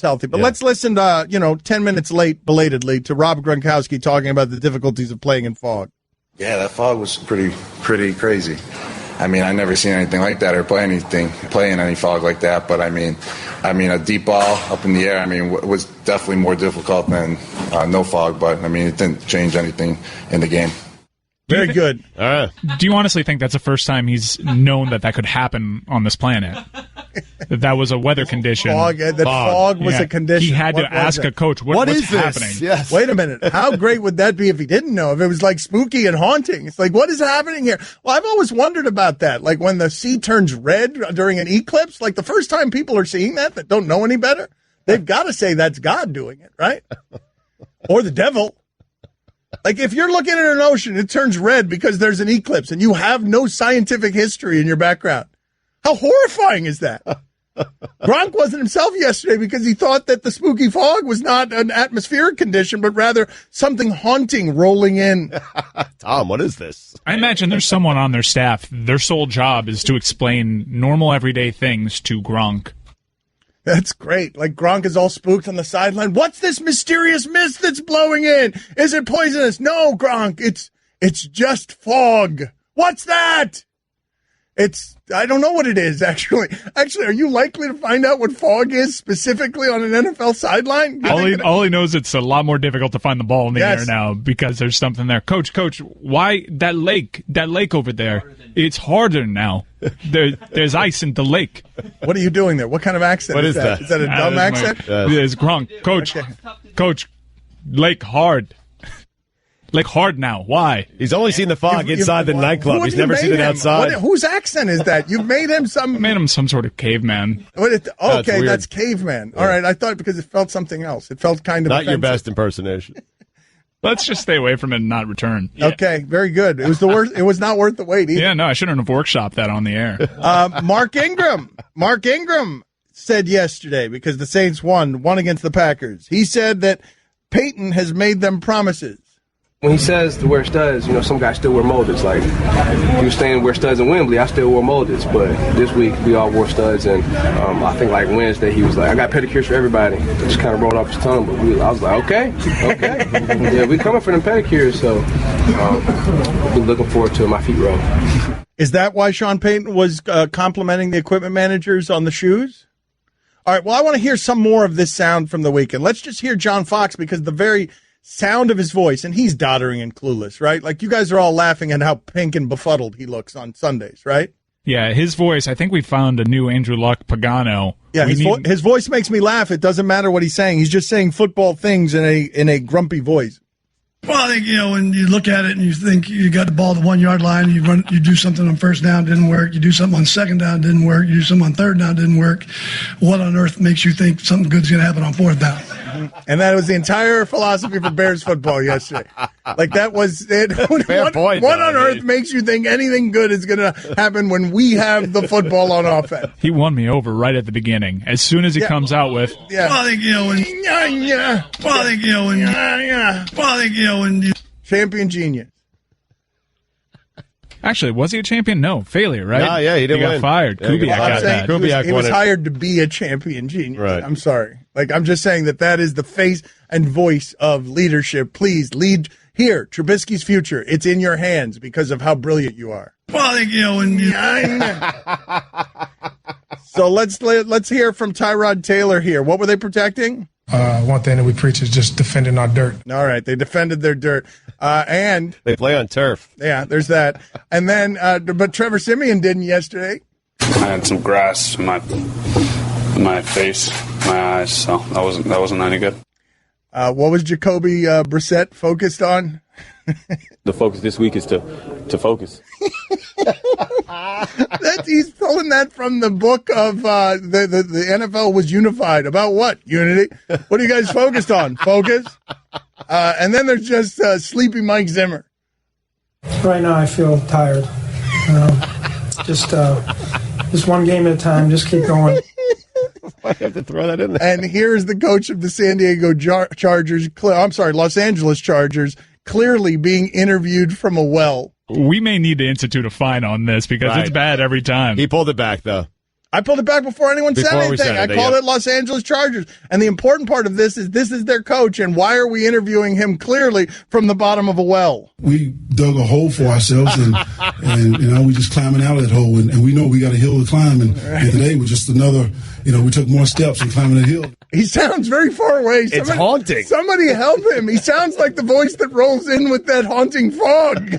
healthy. But let's listen to 10 minutes late, belatedly, to Rob Gronkowski talking about the difficulties of playing in fog.
Yeah, that fog was pretty crazy. I mean, I never seen anything like that or play in any fog like that. But I mean, a deep ball up in the air, was definitely more difficult than no fog. But I mean, it didn't change anything in the game.
Very good.
All right.
Do you honestly think that's the first time he's known that could happen on this planet? That was a weather condition.
Fog was a condition.
He had to ask a coach, what's happening?
Yes. Wait a minute. How great would that be if he didn't know? If it was like spooky and haunting. It's like, what is happening here? Well, I've always wondered about that. Like when the sea turns red during an eclipse, like the first time people are seeing that don't know any better, they've got to say that's God doing it, right? Or the devil. Like, if you're looking at an ocean, it turns red because there's an eclipse and you have no scientific history in your background. How horrifying is that? Gronk wasn't himself yesterday because he thought that the spooky fog was not an atmospheric condition, but rather something haunting rolling in.
Tom, what is this?
I imagine there's someone on their staff. Their sole job is to explain normal everyday things to Gronk.
That's great. Like Gronk is all spooked on the sideline. What's this mysterious mist that's blowing in? Is it poisonous? No, Gronk. It's just fog. What's that? I don't know what it is, actually. Actually, are you likely to find out what fog is specifically on an NFL sideline?
All he knows it's a lot more difficult to find the ball in the air now because there's something there. Coach, why that lake over there, it's harder now. There's ice in the lake.
What are you doing there? What kind of accent is that? Is that a dumb accent?
It's Gronk. Coach, lake hard. Like hard now. Why?
He's only seen the fog inside the nightclub. He's never seen it outside.
Whose accent is that? You've made him some...
I made him some sort of caveman.
Okay, that's caveman. Yeah. All right, I thought because it felt something else. It felt kind of
not
offensive.
Your best impersonation.
Let's just stay away from it and not return.
Yeah. Okay, very good. It was the worst. It was not worth the wait either.
Yeah, no, I shouldn't have workshopped that on the air.
Mark Ingram said yesterday, because the Saints won against the Packers, he said that Peyton has made them promises.
When he says to wear studs, some guys still wear moldeds. Like, he was saying wear studs in Wembley, I still wore moldeds. But this week, we all wore studs. And I think, like, Wednesday, he was like, I got pedicures for everybody. It just kind of rolled off his tongue. But I was like, okay. Yeah, we coming for them pedicures. So we're looking forward to my feet roll.
Is that why Sean Payton was complimenting the equipment managers on the shoes? All right, well, I want to hear some more of this sound from the weekend. Let's just hear John Fox, because the very sound of his voice, and he's doddering and clueless, right? Like, you guys are all laughing at how pink and befuddled he looks on Sundays, right?
Yeah, his voice, I think we found a new Andrew Luck Pagano.
Yeah, his voice makes me laugh. It doesn't matter what he's saying. He's just saying football things in a grumpy voice.
Well, I think, when you look at it and you think you got the ball at the 1 yard line, you do something on first down, didn't work. You do something on second down, didn't work. You do something on third down, didn't work. What on earth makes you think something good's going to happen on fourth down?
And that was the entire philosophy for Bears football yesterday. Like, that was it.
Fair point.
What on earth makes you think anything good is going to happen when we have the football on offense?
He won me over right at the beginning. As soon as he comes out with,
Well, I think, when
champion genius.
Actually, was he a champion? No, failure, right?
No, yeah, he didn't
win.
Got
fired.
Yeah,
Kubiak got that.
He was hired to be a champion genius.
Right.
I'm sorry. Like, I'm just saying that is the face and voice of leadership. Please lead here. Trubisky's future. It's in your hands because of how brilliant you are.
Well, I think,
So let's hear from Tyrod Taylor here. What were they protecting?
One thing that we preach is just defending our dirt.
All right, they defended their dirt, and
they play on turf.
Yeah, there's that. And then, but Trevor Siemian didn't yesterday.
I had some grass in my face, my eyes, so that wasn't any good.
What was Jacoby Brissett focused on?
The focus this week is to focus.
He's pulling that from the book of the NFL was unified. About what? Unity. What are you guys focused on? Focus. And then there's just sleepy Mike Zimmer.
Right now I feel tired. Just one game at a time. Just keep going.
I have to throw that in there.
And here's the coach of the Los Angeles Chargers, clearly being interviewed from a well.
We may need to institute a fine on this because it's bad every time.
He pulled it back, though.
I pulled it back before anyone said anything. I called it Los Angeles Chargers. And the important part of this is their coach, and why are we interviewing him clearly from the bottom of a well?
We dug a hole for ourselves, and we just climbing out of that hole, and we know we got a hill to climb, and today was just another, we took more steps in climbing that hill.
He sounds very far away.
It's haunting.
Somebody help him. He sounds like the voice that rolls in with that haunting fog.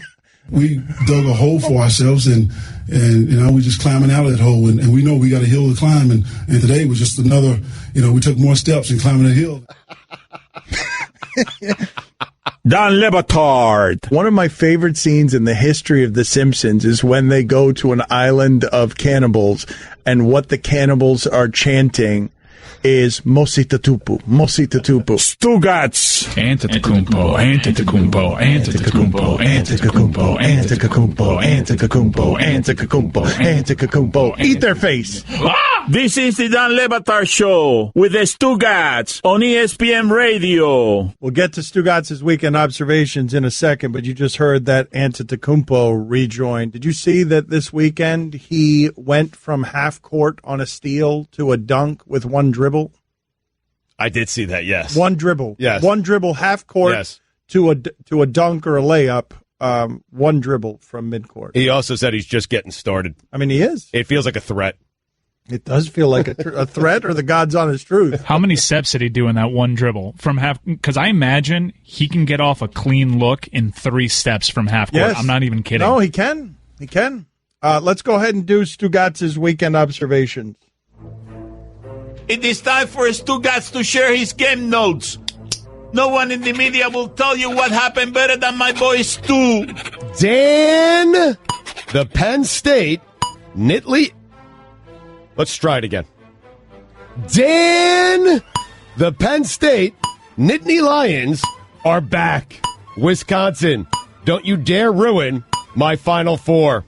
We dug a hole for ourselves, and we just climbing out of that hole, and we know we got a hill to climb, and today was just another, we took more steps in climbing that hill.
Don Le Batard.
One of my favorite scenes in the history of The Simpsons is when they go to an island of cannibals, and what the cannibals are chanting is Mositatupu.
Stugotz.
Antetokounmpo, Antetokounmpo, Antetokounmpo, Antetokounmpo, Antetokounmpo, Antetokounmpo, Antetokounmpo, Antetokounmpo.
Eat their face.
This is the Dan Le Batard Show with the Stugotz on ESPN Radio.
We'll get to Stugotz's weekend observations in a second, but you just heard that Antetokounmpo rejoined. Did you see that this weekend he went from half court on a steal to a dunk with one dribble?
I did see that, yes.
One dribble.
Yes.
One dribble, half court to a dunk or a layup, one dribble from midcourt.
He also said he's just getting started.
I mean, he is.
It feels like a threat.
It does feel like a threat or the God's honest truth.
How many steps did he do in that one dribble from half? Because I imagine he can get off a clean look in 3 steps from half court.
Yes.
I'm not even kidding.
No, he can. He can. Let's go ahead and do Stugotz's weekend observations.
It is time for Stugotz to share his game notes. No one in the media will tell you what happened better than my boy Stu.
Dan, the Penn State Nittany. Let's try it again. Dan, the Penn State Nittany Lions are back. Wisconsin, don't you dare ruin my Final Four.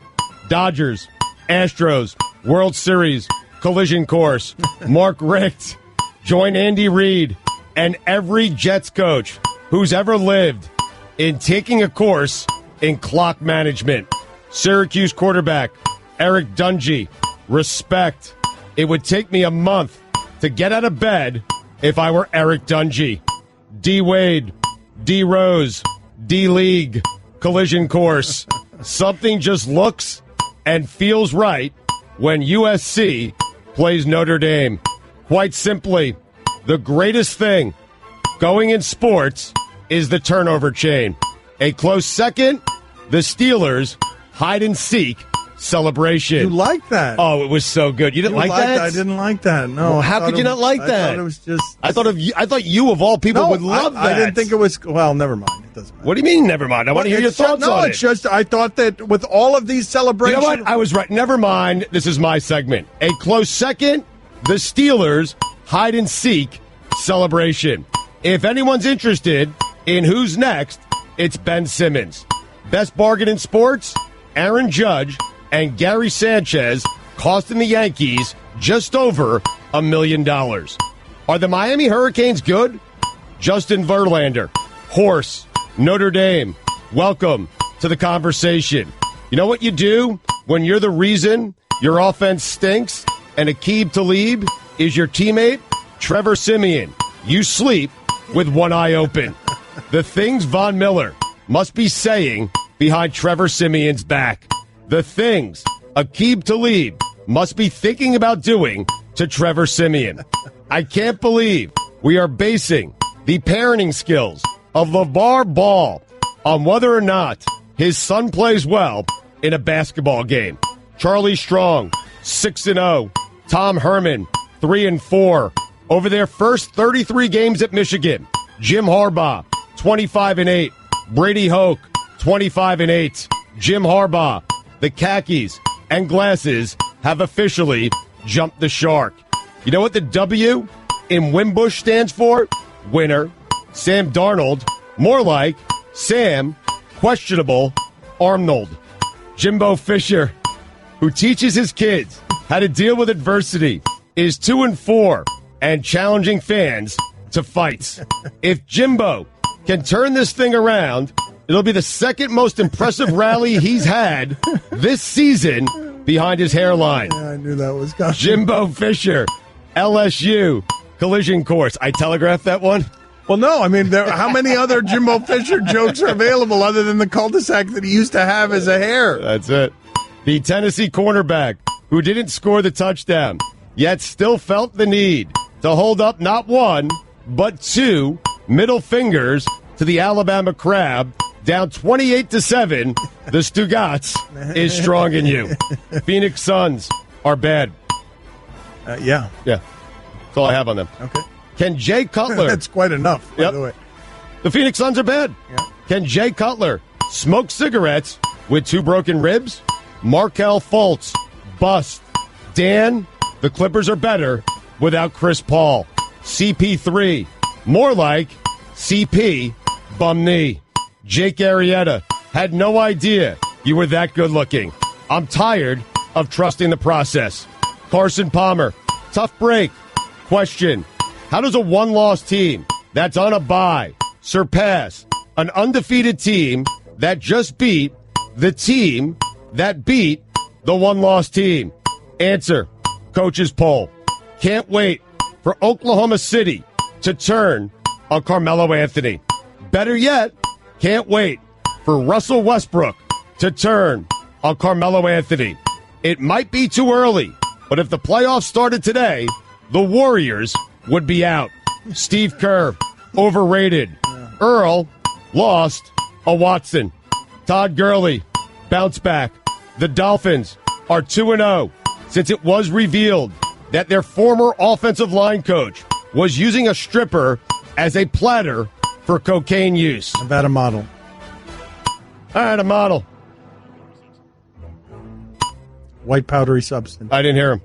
Dodgers, Astros, World Series, collision course. Mark Richt, join Andy Reid and every Jets coach who's ever lived in taking a course in clock management. Syracuse quarterback Eric Dungy, respect. It would take me a month to get out of bed if I were Eric Dungy. D. Wade, D. Rose, D. League, collision course. Something just looks and feels right when USC plays Notre Dame. Quite simply, the greatest thing going in sports is the turnover chain. A close second, the Steelers hide-and-seek celebration.
You like that?
Oh, it was so good. You didn't like that?
I didn't like that. No.
Well, how could you not like that?
I thought it was just.
I thought you of all people would love that.
I didn't think it was. Well, never mind. It doesn't matter.
What do you mean, never mind? I want to hear your thoughts on it.
No, it's just I thought that with all of these celebrations.
You know what? I was right. Never mind. This is my segment. A close second, the Steelers hide-and-seek celebration. If anyone's interested in who's next, it's Ben Simmons. Best bargain in sports, Aaron Judge and Gary Sanchez costing the Yankees just over $1 million. Are the Miami Hurricanes good? Justin Verlander, Horse, Notre Dame, welcome to the conversation. You know what you do when you're the reason your offense stinks and Aqib Talib is your teammate? Trevor Siemian, you sleep with one eye open. The things Von Miller must be saying behind Trevor Siemian's back. The things Aqib Talib must be thinking about doing to Trevor Siemian. I can't believe we are basing the parenting skills of LeVar Ball on whether or not his son plays well in a basketball game. Charlie Strong, 6-0. Tom Herman, 3-4. Over their first 33 games at Michigan, Jim Harbaugh, 25-8. Brady Hoke, 25-8. Jim Harbaugh, the khakis and glasses have officially jumped the shark. You know what the W in Wimbush stands for? Winner. Sam Darnold, more like Sam Questionable Arnold. Jimbo Fisher, who teaches his kids how to deal with adversity, is 2-4 and challenging fans to fights. If Jimbo can turn this thing around, it'll be the second most impressive rally he's had this season behind his hairline.
Yeah, I knew that was coming.
Jimbo Fisher, LSU, collision course. I telegraphed that one?
Well, no. I mean, how many other Jimbo Fisher jokes are available other than the cul-de-sac that he used to have as a hair?
That's it. The Tennessee cornerback who didn't score the touchdown, yet still felt the need to hold up not one, but 2 middle fingers to the Alabama Crab. Down 28-7, the Stugotz is strong in you. Phoenix Suns are bad.
Yeah.
Yeah. That's all I have on them.
Okay.
Can Jay Cutler...
That's quite enough, by the way.
The Phoenix Suns are bad.
Yeah.
Can Jay Cutler smoke cigarettes with 2 broken ribs? Markelle Fultz, bust. Dan, the Clippers are better without Chris Paul. CP3, more like CP bum knee. Jake Arrieta, had no idea you were that good looking. I'm tired of trusting the process. Carson Palmer, tough break. Question, how does a one-loss team that's on a bye surpass an undefeated team that just beat the team that beat the one-loss team? Answer, coach's poll. Can't wait for Oklahoma City to turn on Carmelo Anthony. Better yet, can't wait for Russell Westbrook to turn on Carmelo Anthony. It might be too early, but if the playoffs started today, the Warriors would be out. Steve Kerr, overrated. Earl, lost a Watson. Todd Gurley, bounce back. The Dolphins are 2-0 since it was revealed that their former offensive line coach was using a stripper as a platter for cocaine use.
How about a model?
All right, a model.
White powdery substance.
I didn't hear him.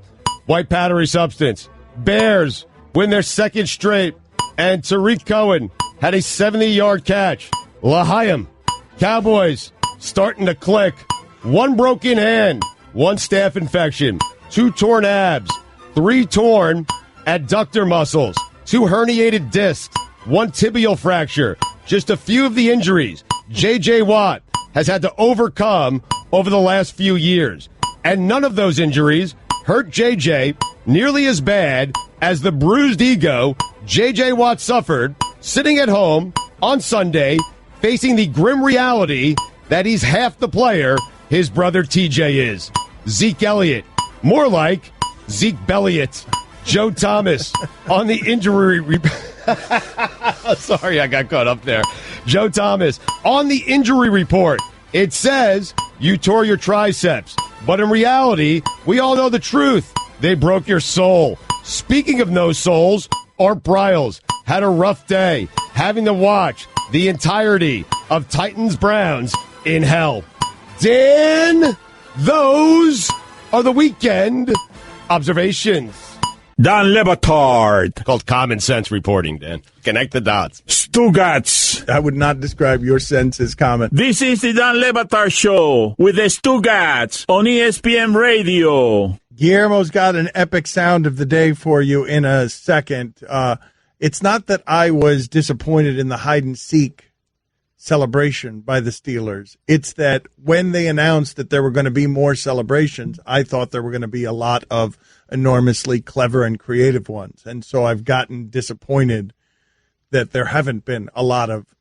White powdery substance. Bears win their second straight, and Tariq Cohen had a 70-yard catch. L'Chaim. Cowboys starting to click. One broken hand, one staph infection, 2 torn abs, 3 torn adductor muscles, 2 herniated discs, 1 tibial fracture. Just a few of the injuries J.J. Watt has had to overcome over the last few years. And none of those injuries hurt J.J. nearly as bad as the bruised ego J.J. Watt suffered sitting at home on Sunday facing the grim reality that he's half the player his brother T.J. is. Zeke Elliott, more like Zeke Belliot. Joe Thomas on the injury Sorry, I got caught up there. Joe Thomas on the injury report. It says you tore your triceps, but in reality, we all know the truth. They broke your soul. Speaking of no souls, Art Briles had a rough day having to watch the entirety of Titans-Browns in hell. Dan, those are the weekend observations.
Dan Le Batard.
Called common sense reporting, Dan. Connect the dots.
Stugotz.
I would not describe your sense as common.
This is the Dan Le Batard Show with the Stugotz on ESPN Radio.
Guillermo's got an epic sound of the day for you in a second. It's not that I was disappointed in the hide-and-seek celebration by the Steelers. It's that when they announced that there were going to be more celebrations, I thought there were going to be a lot of enormously clever and creative ones. And so I've gotten disappointed that there haven't been a lot of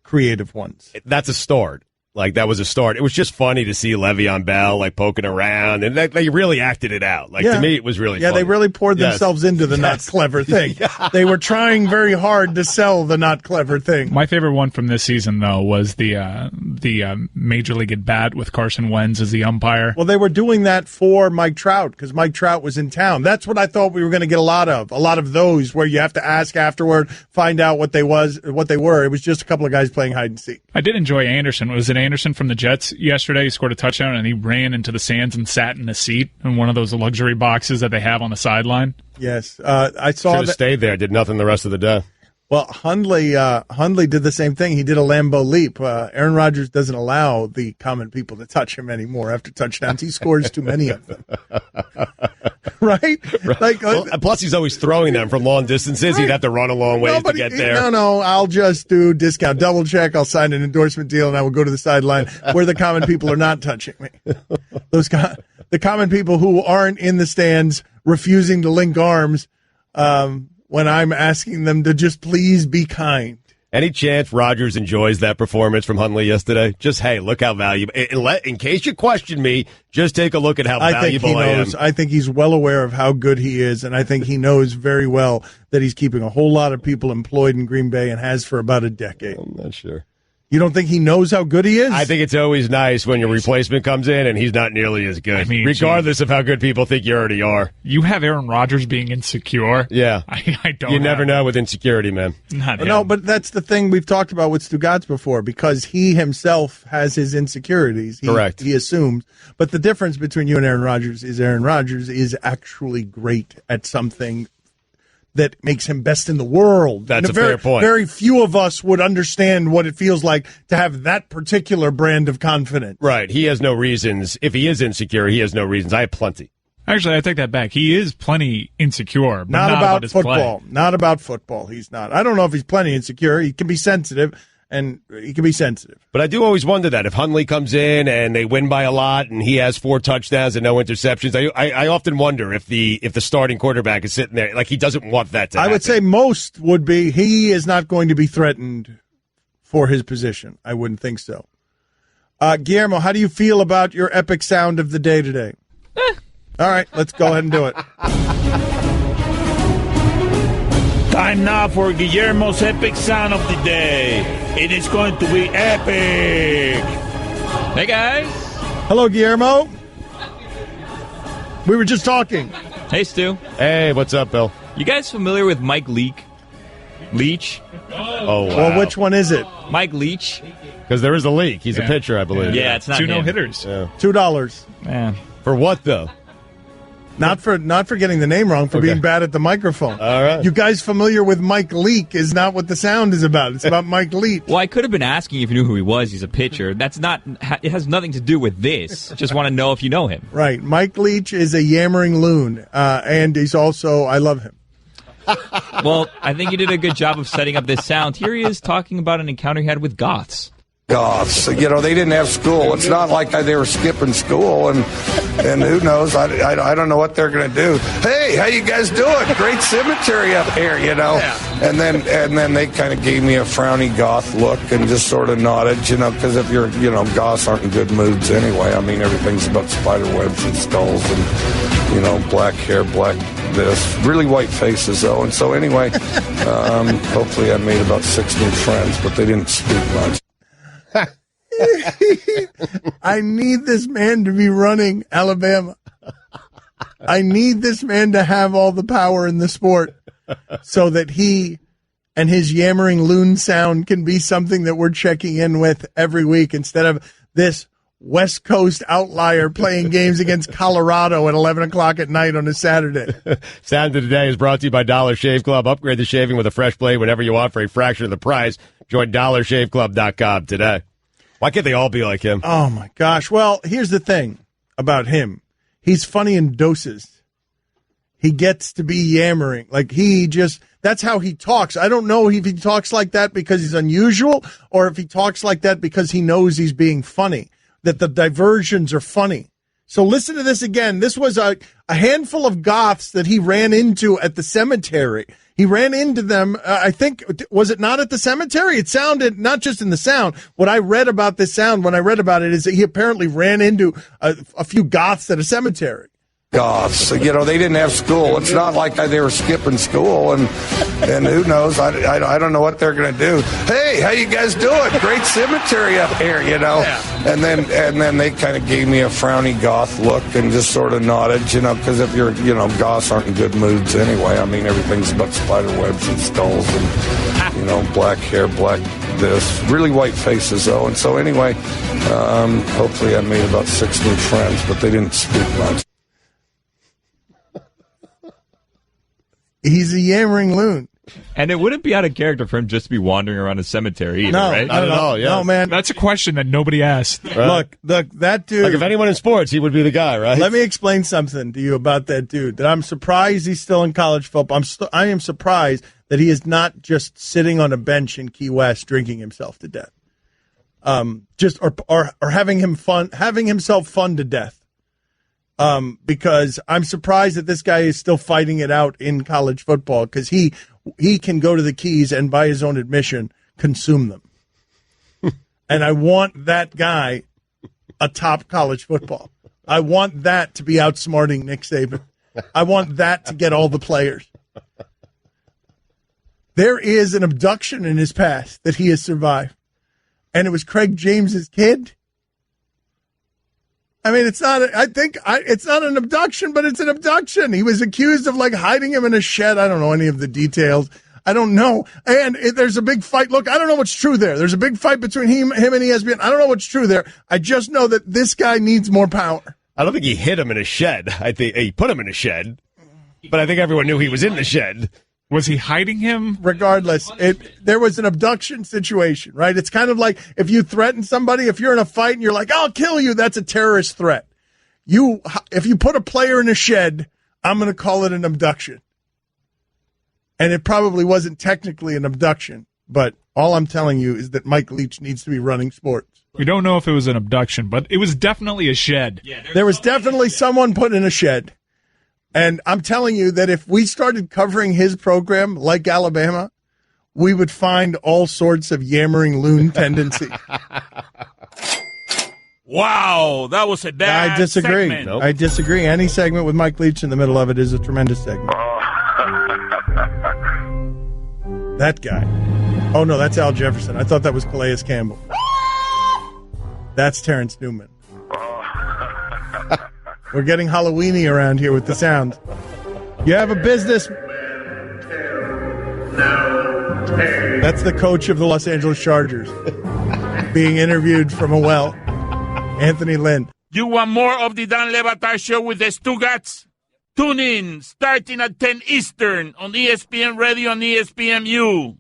creative ones.
That's a start. Like, that was a start. It was just funny to see Le'Veon Bell, like, poking around, and they really acted it out. Like, to me, it was really funny.
They really poured themselves into the not clever thing. They were trying very hard to sell the not clever thing.
My favorite one from this season, though, was the Major League at Bat with Carson Wentz as the umpire.
Well, they were doing that for Mike Trout because Mike Trout was in town. That's what I thought we were going to get a lot of those where you have to ask afterward, find out what they were. It was just a couple of guys playing hide and seek.
I did enjoy Anderson. Was it Anderson from the Jets yesterday? He scored a touchdown and he ran into the stands and sat in a seat in one of those luxury boxes that they have on the sideline.
Yes, I saw.
Should have stayed there. Did nothing the rest of the day.
Well, Hundley did the same thing. He did a Lambeau leap. Aaron Rodgers doesn't allow the common people to touch him anymore after touchdowns. He scores too many of them. Right? Like,
plus, he's always throwing them from long distances. Right. He'd have to run a long ways to get there.
No, I'll just do discount double check. I'll sign an endorsement deal, and I will go to the sideline where the common people are not touching me. The common people who aren't in the stands refusing to link arms when I'm asking them to just please be kind.
Any chance Rodgers enjoys that performance from Hundley yesterday? Just, hey, look how valuable. In case you question me, just take a look at how valuable I am.
I think he's well aware of how good he is, and I think he knows very well that he's keeping a whole lot of people employed in Green Bay and has for about a decade.
I'm not sure.
You don't think he knows how good he is?
I think it's always nice when your replacement comes in and he's not nearly as good, regardless of how good people think you already are.
You have Aaron Rodgers being insecure?
Yeah.
I don't.
You never know with insecurity, man.
No, but that's the thing we've talked about with Stugotz before, because he himself has his insecurities.
Correct.
He assumes. But the difference between you and Aaron Rodgers is actually great at something that makes him best in the world.
That's a fair point.
Very few of us would understand what it feels like to have that particular brand of confidence.
Right. He has no reasons. If he is insecure, he has no reasons. I have plenty.
Actually, I take that back. He is plenty insecure, but not about his
football.
play.
Not about football. He's not. I don't know if he's plenty insecure. He can be sensitive. And he can be sensitive.
But I do always wonder that if Hundley comes in and they win by a lot and he has 4 touchdowns and no interceptions, I often wonder if the starting quarterback is sitting there, like he doesn't want that to happen.
I would say most would be he is not going to be threatened for his position. I wouldn't think so. Guillermo, how do you feel about your epic sound of the day today? All right, let's go ahead and do it.
Time now for Guillermo's epic sound of the day. It is going to be epic.
Hey, guys.
Hello, Guillermo. We were just talking.
Hey, Stu.
Hey, what's up, Bill?
You guys familiar with Mike Leach?
Oh, wow.
Well, which one is it?
Mike Leach.
Because there is a leak. He's a pitcher, I believe.
Yeah, it's not
2
him.
no-hitters.
Yeah.
$2.
Yeah.
For what, though?
Not for getting the name wrong, for being bad at the microphone.
All right.
You guys familiar with Mike Leach is not what the sound is about. It's about Mike Leach.
Well, I could have been asking if you knew who he was. He's a pitcher. That's not. It has nothing to do with this. Just want to know if you know him.
Right. Mike Leach is a yammering loon, and he's also, I love him.
Well, I think you did a good job of setting up this sound. Here he is talking about an encounter he had with Goths.
Goths. They didn't have school. It's not like they were skipping school, and who knows? I don't know what they're going to do. Hey, how you guys doing? Great cemetery up here, Yeah. And then they kind of gave me a frowny goth look and just sort of nodded, because if you're, goths aren't in good moods anyway. I mean, everything's about spider webs and skulls and, black hair, black this. Really white faces, though. And so anyway, hopefully I made about 6 new friends, but they didn't speak much.
I need this man to be running Alabama. I need this man to have all the power in the sport so that he and his yammering loon sound can be something that we're checking in with every week instead of this West Coast outlier playing games against Colorado at 11 o'clock at night on a Saturday.
Sound of the Day is brought to you by Dollar Shave Club. Upgrade the shaving with a fresh blade whenever you want for a fraction of the price. Join DollarShaveClub.com today. Why can't they all be like him?
Oh, my gosh. Well, here's the thing about him. He's funny in doses. He gets to be yammering. Like, that's how he talks. I don't know if he talks like that because he's unusual or if he talks like that because he knows he's being funny, that the diversions are funny. So listen to this again. This was a handful of goths that he ran into at the cemetery. He ran into them, I think, was it not at the cemetery? It sounded, not just in the sound, what I read about this sound when I read about it is that he apparently ran into a few goths at a cemetery.
Goths. They didn't have school. It's not like they were skipping school, and who knows? I don't know what they're going to do. Hey, how you guys doing? Great cemetery up here, Yeah. And then they kind of gave me a frowny goth look and just sort of nodded, because if you're, goths aren't in good moods anyway. I mean, everything's about spider webs and skulls and, black hair, black this. Really white faces, though. And so anyway, hopefully I made about 6 new friends, but they didn't speak much.
He's a yammering loon.
And it wouldn't be out of character for him just to be wandering around a cemetery either, right?
Not at all, yeah.
No, man.
That's a question that nobody asked.
Right.
Look, that dude.
Like, if anyone in sports, he would be the guy, right?
Let me explain something to you about that dude, that I'm surprised he's still in college football. I am surprised that he is not just sitting on a bench in Key West drinking himself to death. Or having himself fun to death. Because I'm surprised that this guy is still fighting it out in college football because he can go to the Keys and, by his own admission, consume them. And I want that guy atop college football. I want that to be outsmarting Nick Saban. I want that to get all the players. There is an abduction in his past that he has survived, and it was Craig James's kid. I mean, it's not an abduction, but it's an abduction. He was accused of hiding him in a shed. I don't know any of the details. I don't know. And there's a big fight. Look, I don't know what's true there. There's a big fight between him and ESPN. I don't know what's true there. I just know that this guy needs more power.
I don't think he hit him in a shed. I think he put him in a shed, but I think everyone knew he was in the shed.
Was he hiding him?
Regardless, there was an abduction situation, right? It's kind of like if you threaten somebody, if you're in a fight and you're like, I'll kill you, that's a terrorist threat. If you put a player in a shed, I'm going to call it an abduction. And it probably wasn't technically an abduction, but all I'm telling you is that Mike Leach needs to be running sports.
We don't know if it was an abduction, but it was definitely a shed.
Yeah, there was definitely someone put in a shed. And I'm telling you that if we started covering his program like Alabama, we would find all sorts of yammering loon tendency.
Wow, that was a bad
I disagree.
segment.
Nope. I disagree. Any segment with Mike Leach in the middle of it is a tremendous segment. That guy. Oh, no, that's Al Jefferson. I thought that was Calais Campbell. That's Terrence Newman. We're getting Halloweeny around here with the sound. You have a business. That's the coach of the Los Angeles Chargers being interviewed from a well. Anthony Lynn.
You want more of the Dan Le Batard Show with the Stugotz? Tune in starting at 10 Eastern on ESPN Radio and ESPNU.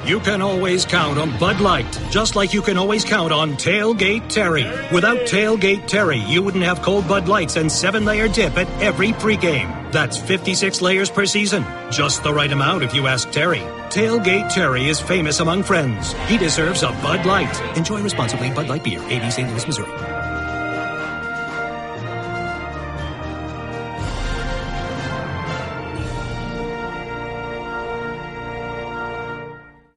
You can always count on Bud Light, just like you can always count on Tailgate Terry. Without Tailgate Terry, you wouldn't have cold Bud Lights and 7-layer dip at every pregame. That's 56 layers per season. Just the right amount if you ask Terry. Tailgate Terry is famous among friends. He deserves a Bud Light. Enjoy responsibly. Bud Light Beer, 80 St. Louis, Missouri.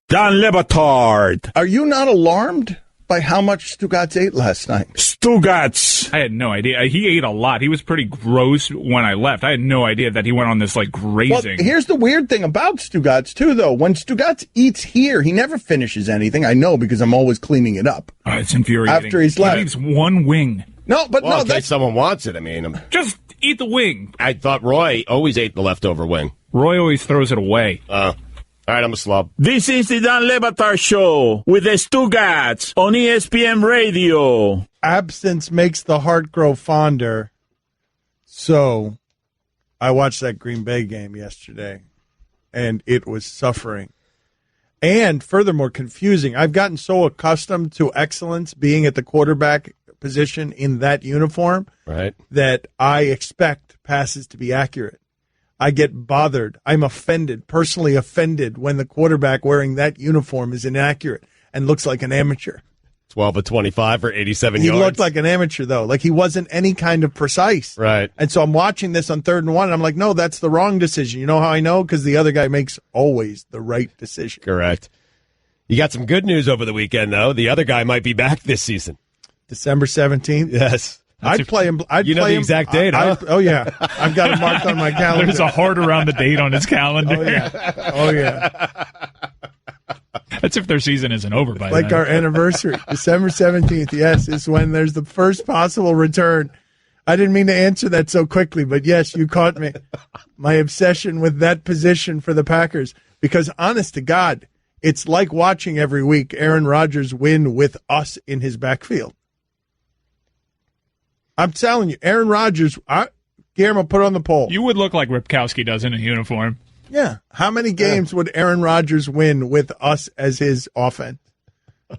Dan Le Batard.
Are you not alarmed by how much Stugotz ate last night?
Stugotz.
I had no idea. He ate a lot. He was pretty gross when I left. I had no idea that he went on this, grazing.
Well, here's the weird thing about Stugotz, too, though. When Stugotz eats here, he never finishes anything. I know because I'm always cleaning it up.
It's infuriating.
After he's left.
He leaves one wing.
No, but
in case someone wants it,
Just eat the wing.
I thought Roy always ate the leftover wing.
Roy always throws it away.
All right, I'm a slob.
This is the Dan Le Batard Show with the Stugotz on ESPN Radio.
Absence makes the heart grow fonder. So I watched that Green Bay game yesterday, and it was suffering. And furthermore, confusing. I've gotten so accustomed to excellence being at the quarterback position in that uniform that I expect passes to be accurate. I get bothered. I'm offended, personally offended, when the quarterback wearing that uniform is inaccurate and looks like an amateur.
12 of 25 for 87
yards.
He
looked like an amateur, though. Like he wasn't any kind of precise.
Right.
And so I'm watching this on 3rd and 1, and I'm like, no, that's the wrong decision. You know how I know? Because the other guy makes always the right decision.
Correct. You got some good news over the weekend, though. The other guy might be back this season.
December 17th?
Yes.
I'd play him.
You know the exact date, huh?
Oh, yeah. I've got it marked on my calendar.
There's a heart around the date on his calendar.
Oh, yeah.
That's if their season isn't over by
then. Like our anniversary. December 17th, yes, is when there's the first possible return. I didn't mean to answer that so quickly, but yes, you caught me. My obsession with that position for the Packers. Because honest to God, it's like watching every week Aaron Rodgers win with us in his backfield. I'm telling you, Aaron Rodgers, Guillermo, put on the poll.
You would look like Ripkowski does in a uniform.
Yeah. How many games would Aaron Rodgers win with us as his offense?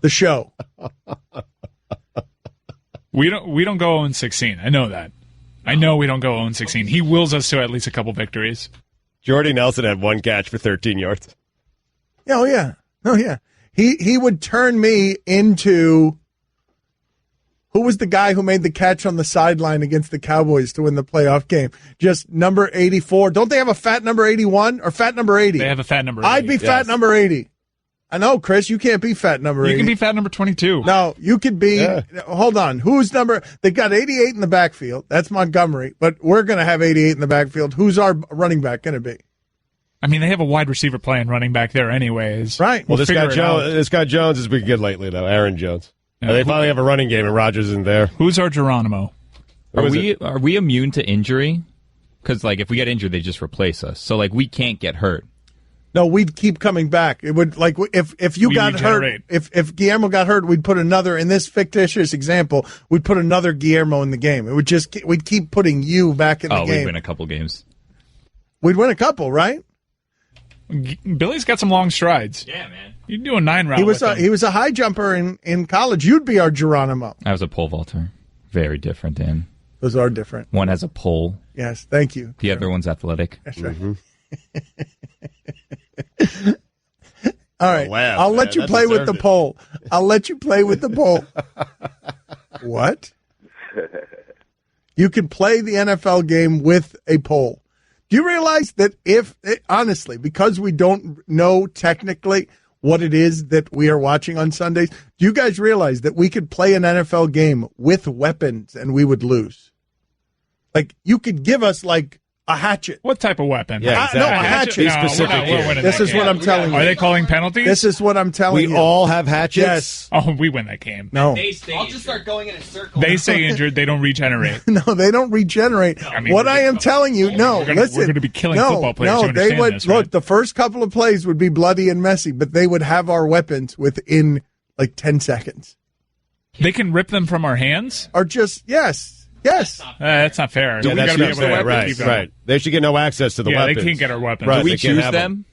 The show.
We don't go 0-16. I know that. I know we don't go 0-16. He wills us to at least a couple victories.
Jordy Nelson had one catch for 13 yards.
Oh, yeah. Oh, yeah. He would turn me into... Who was the guy who made the catch on the sideline against the Cowboys to win the playoff game? Just number 84. Don't they have a fat number 81 or fat number 80?
They have a fat number 80.
I'd be fat number 80. I know, Chris, you can't be fat number 80.
You can be fat number 22.
No, you could be. Yeah. Hold on. Who's number? They got 88 in the backfield. That's Montgomery. But we're going to have 88 in the backfield. Who's our running back going to be?
I mean, they have a wide receiver playing running back there anyways.
Right.
Well, this guy Jones has been good lately, though. Aaron Jones. Yeah, they finally have a running game, and Rodgers isn't there.
Who's our Geronimo?
Are we immune to injury? Because if we get injured, they just replace us. So we can't get hurt.
No, we'd keep coming back. It would if you got hurt. If Guillermo got hurt, we'd put another in this fictitious example. We'd put another Guillermo in the game. It would we'd keep putting you back in the game.
We'd win a couple games.
We'd win a couple, right?
Billy's got some long strides.
Yeah, man.
You can do a 9 route.
He was a high jumper in college. You'd be our Geronimo.
I was a pole vaulter. Very different, Dan.
Those are different.
One has a pole.
Yes, thank you.
The other one's athletic.
That's right. All right. I'll let you play with the pole. I'll let you play with the pole. What? You can play the NFL game with a pole. Do you realize that honestly, because we don't know technically what it is that we are watching on Sundays, do you guys realize that we could play an NFL game with weapons and we would lose? Like, you could give us, like, a hatchet.
What type of weapon?
Yeah, exactly. No, a hatchet.
Be specific.
This is what I'm telling you.
Are they calling penalties?
This is what I'm telling you.
We all have hatchets?
Yes.
Oh, we win that game.
No.
I'll just start going in a circle.
They stay injured. They don't regenerate.
No, they don't regenerate. What I am telling you, listen.
We're going to be killing football players.
No, they would. Look, the first couple of plays would be bloody and messy, but they would have our weapons within, like, 10 seconds.
They can rip them from our hands?
Or just, yes. Yes.
That's not fair.
Yeah, that's not fair. Right. They should get no access to the weapons.
They can't get our weapons.
Right,
do we choose them?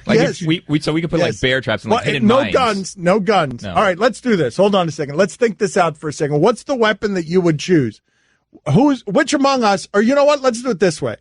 Like
yes.
So we could put like bear traps and like hidden
no
mines.
No guns. No. All right, let's do this. Hold on a second. Let's think this out for a second. What's the weapon that you would choose? Which among us, or you know what? Let's do it this way.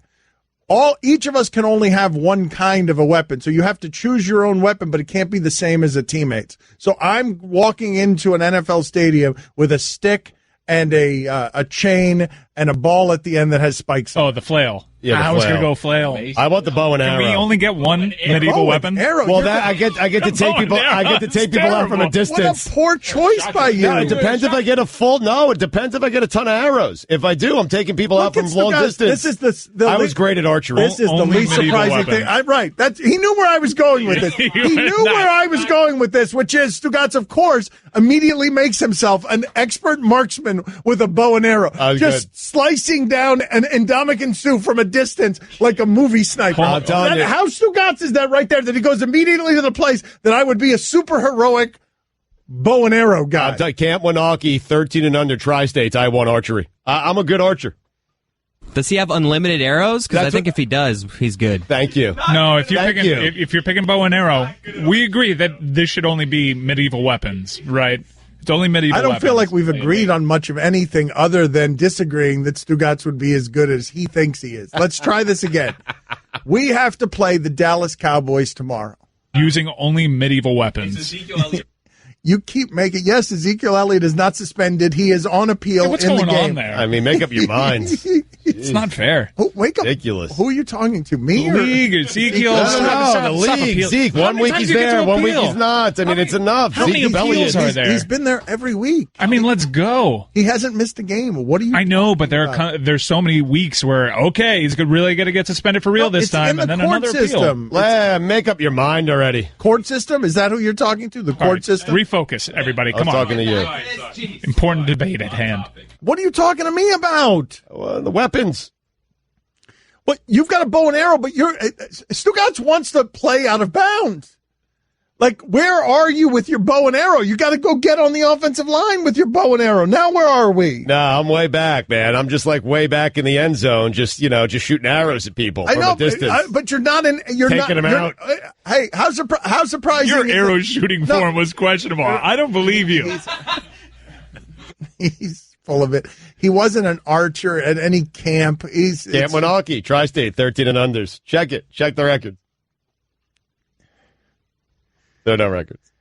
Each of us can only have one kind of a weapon. So you have to choose your own weapon, but it can't be the same as a teammate's. So I'm walking into an NFL stadium with a stick and a chain and a ball at the end that has spikes on it.
Oh, the flail.
Yeah,
I was going to go flail.
I want the bow and arrow.
Can we only get one medieval weapon?
Arrow.
Well, I get to take people. I get to take people out from a distance.
What a poor choice by you.
No, it depends if I get a full. No, it depends if I get a ton of arrows. If I do, I'm taking people out from long distance.
This is
I was great at archery.
This is the least surprising thing. I'm right. He knew where I was going with this. He knew where I was going with this, which is Stugotz, of course, immediately makes himself an expert marksman with a bow and arrow, just slicing down an Indomitian Sioux from a distance like a movie sniper.
I'm telling you.
How Stugotz is that right there? That he goes immediately to the place that I would be a super heroic bow and arrow guy.
Camp Winaki, 13 and under tri-states. I won archery. I'm a good archer.
Does he have unlimited arrows? Because I think if he does, he's good.
Thank you.
No, if you're picking bow and arrow, we agree that this should only be medieval weapons, right? It's only medieval
I don't
weapons.
feel like we've agreed on much of anything other than disagreeing that Stugotz would be as good as he thinks he is. Let's try this again. We have to play the Dallas Cowboys tomorrow.
Using only medieval weapons.
You keep making... Yes, Ezekiel Elliott is not suspended. He is on appeal in the game.
What's going on there?
I mean, make up your minds.
It's not fair.
Wake up.
Ridiculous.
Who are you talking to? Me?
The league, Ezekiel.
No, the league. Zeke, 1 week he's there, 1 week he's not. I mean, it's enough.
How many appeals are there?
He's been there every week.
I mean, let's go.
He hasn't missed a game. What are you...
I know, but there's so many weeks where, okay, he's really going to get suspended for real this time, and then another
system.
appeal. Make up your mind already.
Court system? Is that who you're talking to? The court system?
Refocus, everybody. Come on.
I'm talking to you.
Important debate at hand.
What are you talking to me about?
The weapons.
But you've got a bow and arrow, but Stugotz wants to play out of bounds. Like, where are you with your bow and arrow? You got to go get on the offensive line with your bow and arrow. Now, where are we?
No, I'm way back, man. I'm just like way back in the end zone, just shooting arrows at people from a distance.
But you're not in. You're
taking them out.
Hey, how surprising?
Your arrow shooting form was questionable. I don't believe you.
He's full of it. He wasn't an archer at any camp.
Camp Winaki, Tri-State, 13 and unders. Check it. Check the records. There are no records.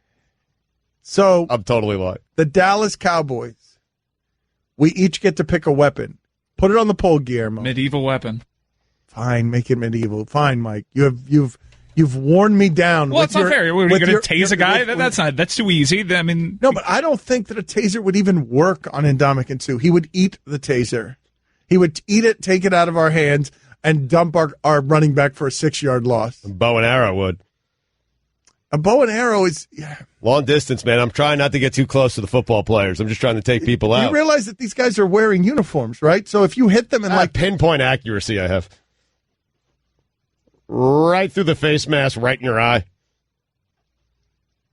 So
I'm totally lying.
The Dallas Cowboys. We each get to pick a weapon. Put it on the poll, Guillermo.
Medieval weapon.
Fine, make it medieval. Fine, Mike. You've worn me down.
Well, it's not fair. We're going to tase a guy? That's too easy. I mean,
no, but I don't think that a taser would even work on Indomitian Sioux. He would eat the taser. He would eat it, take it out of our hands, and dump our running back for a 6-yard loss.
A bow and arrow would.
A bow and arrow is
long distance, man. I'm trying not to get too close to the football players. I'm just trying to take people out.
You realize that these guys are wearing uniforms, right? So if you hit them and
pinpoint accuracy, I have. Right through the face mask, right in your eye.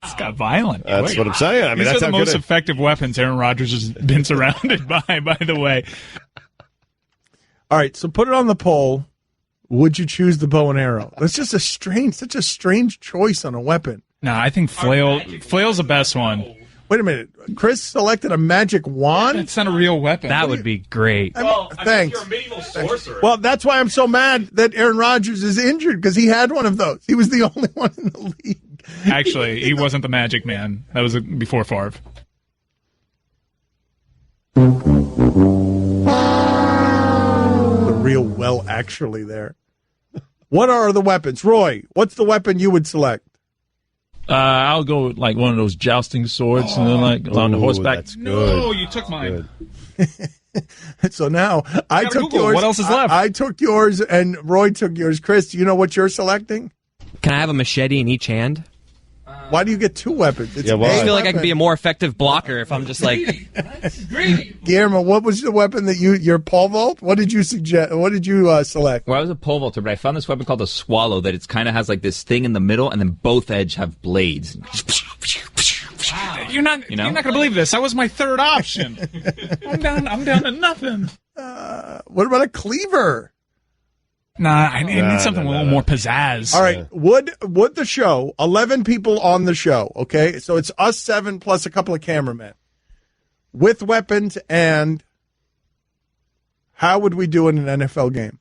It's got violent.
That's what I'm saying. I mean,
these
that's
are the most effective weapons Aaron Rodgers has been surrounded by the way.
All right, so put it on the poll. would you choose the bow and arrow? That's just such a strange choice on a weapon.
No, I think flail's the best one.
Wait a minute. Chris selected a magic wand?
It's not a real weapon.
That would be great.
Thanks.
You're a medieval sorcerer.
Well, that's why I'm so mad that Aaron Rodgers is injured, because he had one of those. He was the only one in the league.
Actually, he wasn't the magic man. That was before Favre.
The real actually there. What are the weapons? Roy, what's the weapon you would select?
I'll go with like one of those jousting swords and then like on the horseback.
That's good. No, you took mine.
So now I took yours.
What else is left?
I took yours and Roy took yours. Chris, do you know what you're selecting?
Can I have a machete in each hand?
Why do you get two weapons?
I just feel like I can be a more effective blocker if I'm just like...
Guillermo, what was the weapon that your pole vault? What did you suggest? What did you select?
Well, I was a pole vaulter, but I found this weapon called a swallow that it kind of has like this thing in the middle, and then both edges have blades.
You're not going to believe this. That was my third option. I'm down to nothing.
What about a cleaver?
Nah, I need something with a little more pizzazz.
All right, would the show, 11 people on the show, okay? So it's us 7 plus a couple of cameramen with weapons, and how would we do in an NFL game?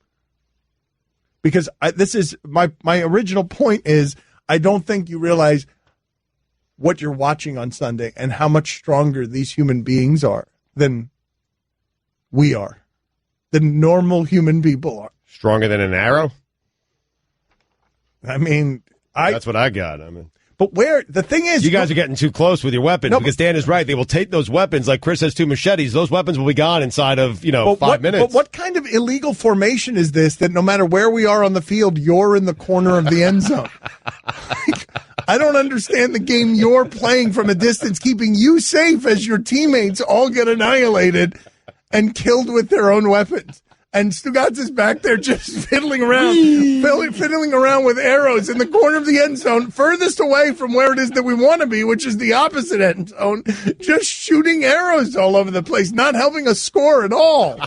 Because this is my original point is I don't think you realize what you're watching on Sunday and how much stronger these human beings are than we are, than normal human people are.
Stronger than an arrow?
I mean,
that's what I got.
But the thing is,
you guys are getting too close with your weapons because Dan is right. They will take those weapons, like Chris has 2 machetes. Those weapons will be gone inside of 5 minutes.
But what kind of illegal formation is this? That no matter where we are on the field, you're in the corner of the end zone. I don't understand the game you're playing from a distance, keeping you safe as your teammates all get annihilated and killed with their own weapons. And Stugotz is back there just fiddling around with arrows in the corner of the end zone, furthest away from where it is that we want to be, which is the opposite end zone, just shooting arrows all over the place, not helping us score at all.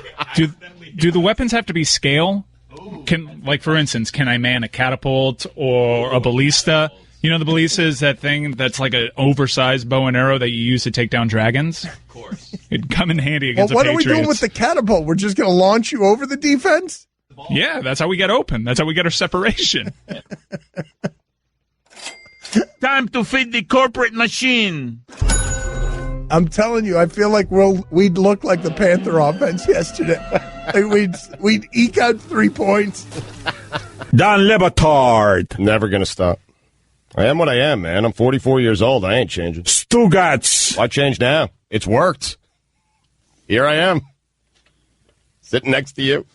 Do the weapons have to be scale? For instance, can I man a catapult or a ballista? You know, the ballista is that thing that's like an oversized bow and arrow that you use to take down dragons? Of course. It'd come in handy against the Patriots.
What are we doing with the catapult? We're just going to launch you over the defense?
Yeah, that's how we get open. That's how we get our separation.
Time to feed the corporate machine.
I'm telling you, I feel like we'd look like the Panther offense yesterday. We'd eke out 3 points.
Don Le Batard.
Never going to stop. I am what I am, man. I'm 44 years old. I ain't changing.
Stugotz.
Why change now? It's worked. Here I am. Sitting next to you.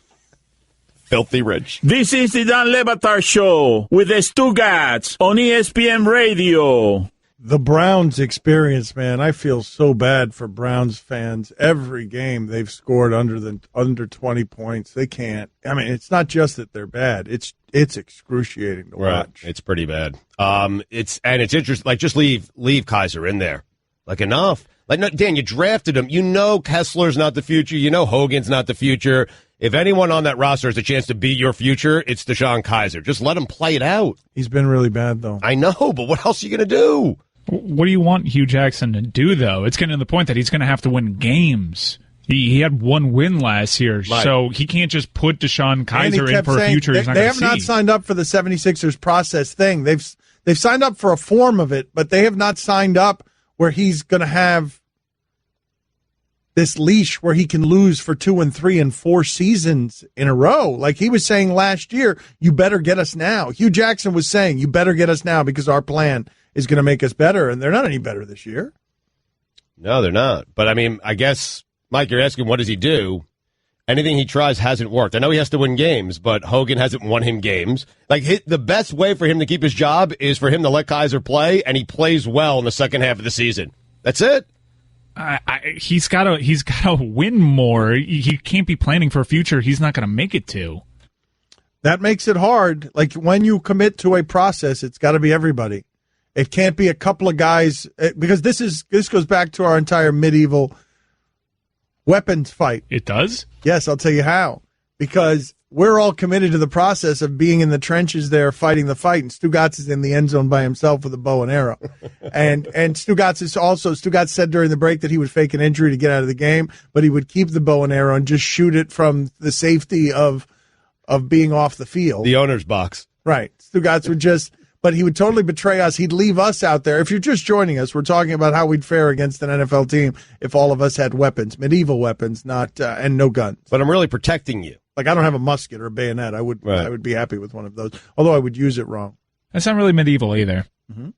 Filthy rich.
This is the Don Le Batard Show with the Stugotz on ESPN Radio.
The Browns experience, man. I feel so bad for Browns fans. Every game they've scored under 20 points. They can't. I mean, it's not just that they're bad. It's excruciating to watch.
It's pretty bad. It's interesting. Like, just leave Kaiser in there. Like, enough. Like, no, Dan, you drafted him. You know Kessler's not the future. You know Hogan's not the future. If anyone on that roster has a chance to be your future, it's Deshaun Kaiser. Just let him play it out.
He's been really bad, though.
I know, but what else are you going to do?
What do you want Hugh Jackson to do, though? It's getting to the point that he's going to have to win games. He had 1 win last year, so he can't just put Deshaun Kaiser in for a future he's not going to see.
They have not signed up for the 76ers process thing. They've signed up for a form of it, but they have not signed up where he's going to have this leash where he can lose for 2 and 3 and 4 seasons in a row. Like he was saying last year, you better get us now. Hugh Jackson was saying, you better get us now because our plan is going to make us better, and they're not any better this year.
No, they're not. But, I mean, I guess, Mike, you're asking what does he do? Anything he tries hasn't worked. I know he has to win games, but Hogan hasn't won him games. Like, the best way for him to keep his job is for him to let Kaiser play, and he plays well in the second half of the season. That's it.
He's got to win more. He can't be planning for a future he's not going to make it to.
That makes it hard. Like, when you commit to a process, it's got to be everybody. It can't be a couple of guys, because this goes back to our entire medieval weapons fight.
It does?
Yes, I'll tell you how. Because we're all committed to the process of being in the trenches there fighting the fight, and Stugotz is in the end zone by himself with a bow and arrow. And Stugotz said during the break that he would fake an injury to get out of the game, but he would keep the bow and arrow and just shoot it from the safety of being off the field.
The owner's box.
Right. Stugotz would but he would totally betray us. He'd leave us out there. If you're just joining us, we're talking about how we'd fare against an NFL team if all of us had weapons, medieval weapons, and no guns.
But I'm really protecting you.
Like, I don't have a musket or a bayonet. I would be happy with one of those, although I would use it wrong.
That's not really medieval either.
Mm-hmm.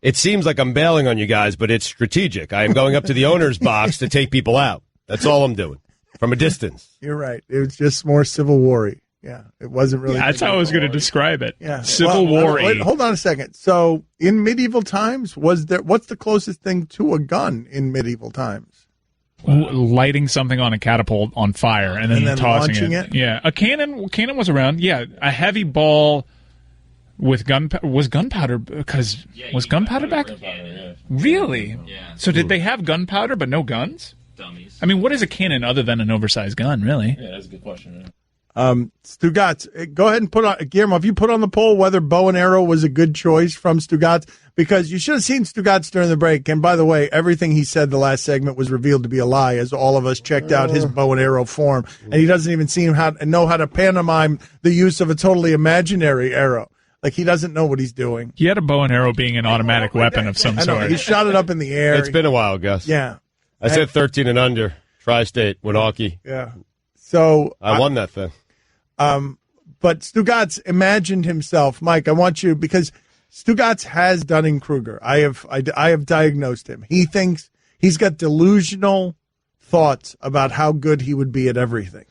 It seems like I'm bailing on you guys, but it's strategic. I am going up to the owner's box to take people out. That's all I'm doing from a distance.
You're right. It was just more Civil War-y. Yeah, it wasn't really.
Yeah, that's how I was going to describe it.
Yeah,
Civil War.
Hold on a second. So, in medieval times, what's the closest thing to a gun in medieval times?
Lighting something on a catapult on fire and then tossing
launching it.
Yeah, a cannon was around. Yeah, a heavy ball with gunpowder because was gunpowder back? Really? Yeah. So did they have gunpowder but no guns? Dummies. I mean, what is a cannon other than an oversized gun? Really?
Yeah, that's a good question. Yeah.
Stugotz, go ahead and put on, Guillermo, have you put on the poll whether bow and arrow was a good choice from Stugotz? Because you should have seen Stugotz during the break. And by the way, everything he said the last segment was revealed to be a lie as all of us checked out his bow and arrow form. And he doesn't even know how to pantomime the use of a totally imaginary arrow. Like, he doesn't know what he's doing.
He had a bow and arrow being an automatic weapon of some sort.
He shot it up in the air.
It's been a while, Gus.
Yeah.
I said 13 and under, Tri-State, Winookie.
Yeah. So
I won that thing.
But Stugotz imagined himself, Mike, I want you, because Stugotz has Dunning-Kruger. I have diagnosed him. He thinks he's got delusional thoughts about how good he would be at everything.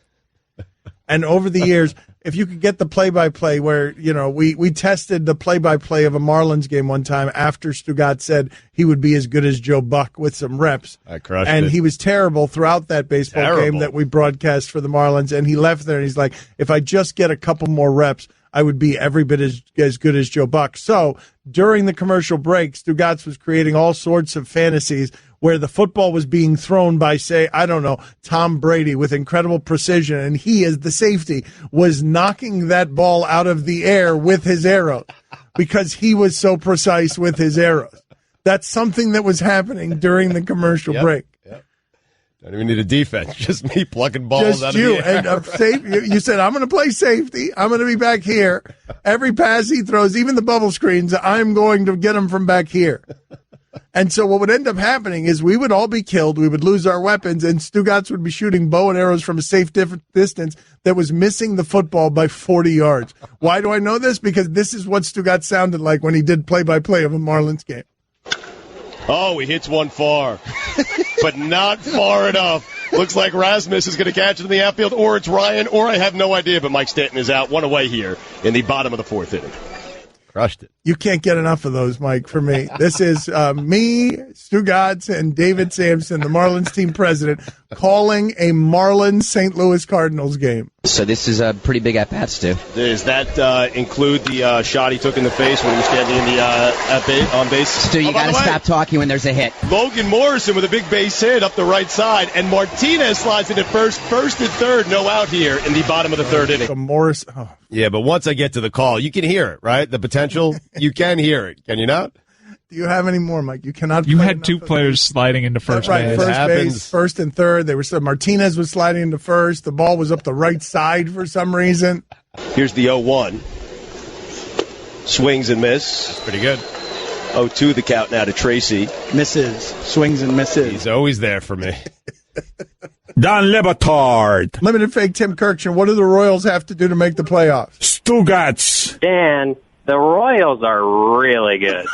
And over the years, if you could get the play-by-play where, we tested the play-by-play of a Marlins game one time after Stugotz said he would be as good as Joe Buck with some reps.
I crushed
it. And he was terrible throughout that baseball game that we broadcast for the Marlins. And he left there and he's like, if I just get a couple more reps, I would be every bit as good as Joe Buck. So during the commercial break, Stugotz was creating all sorts of fantasies where the football was being thrown by, say, I don't know, Tom Brady with incredible precision, and he, as the safety, was knocking that ball out of the air with his arrows because he was so precise with his arrows. That's something that was happening during the commercial break.
Yep. Don't even need a defense, just me plucking balls out of the air.
And you said, I'm going to play safety. I'm going to be back here. Every pass he throws, even the bubble screens, I'm going to get him from back here. And so what would end up happening is we would all be killed, we would lose our weapons, and Stugotz would be shooting bow and arrows from a safe distance that was missing the football by 40 yards. Why do I know this? Because this is what Stugotz sounded like when he did play-by-play of a Marlins game.
Oh, he hits one far, but not far enough. Looks like Rasmus is going to catch it in the outfield, or it's Ryan, or I have no idea, but Mike Stanton is out, one away here in the bottom of the fourth inning. Crushed it.
You can't get enough of those, Mike, for me. This is me, Stugotz, and David Sampson, the Marlins team president, calling a Marlins St. Louis Cardinals game.
So this is a pretty big at-bat, Stu.
Does that include the shot he took in the face when he was standing in the on base?
Stu, you got to stop talking when there's a hit.
Logan Morrison with a big base hit up the right side, and Martinez slides into first and third, no out here in the bottom of the third inning. Yeah, but once I get to the call, you can hear it, right? The potential, you can hear it. Can you not?
Do you have any more, Mike? You cannot.
You had two players sliding into first base.
First base, first and third. Martinez was sliding into first. The ball was up the right side for some reason.
Here's the 0-1. Swings and miss. Pretty good. 0-2 the count now to Tracy.
Misses. Swings and misses.
He's always there for me.
Don Le Batard.
Limited fake Tim Kirkchen. What do the Royals have to do to make the playoffs?
Stugotz.
Dan, the Royals are really good.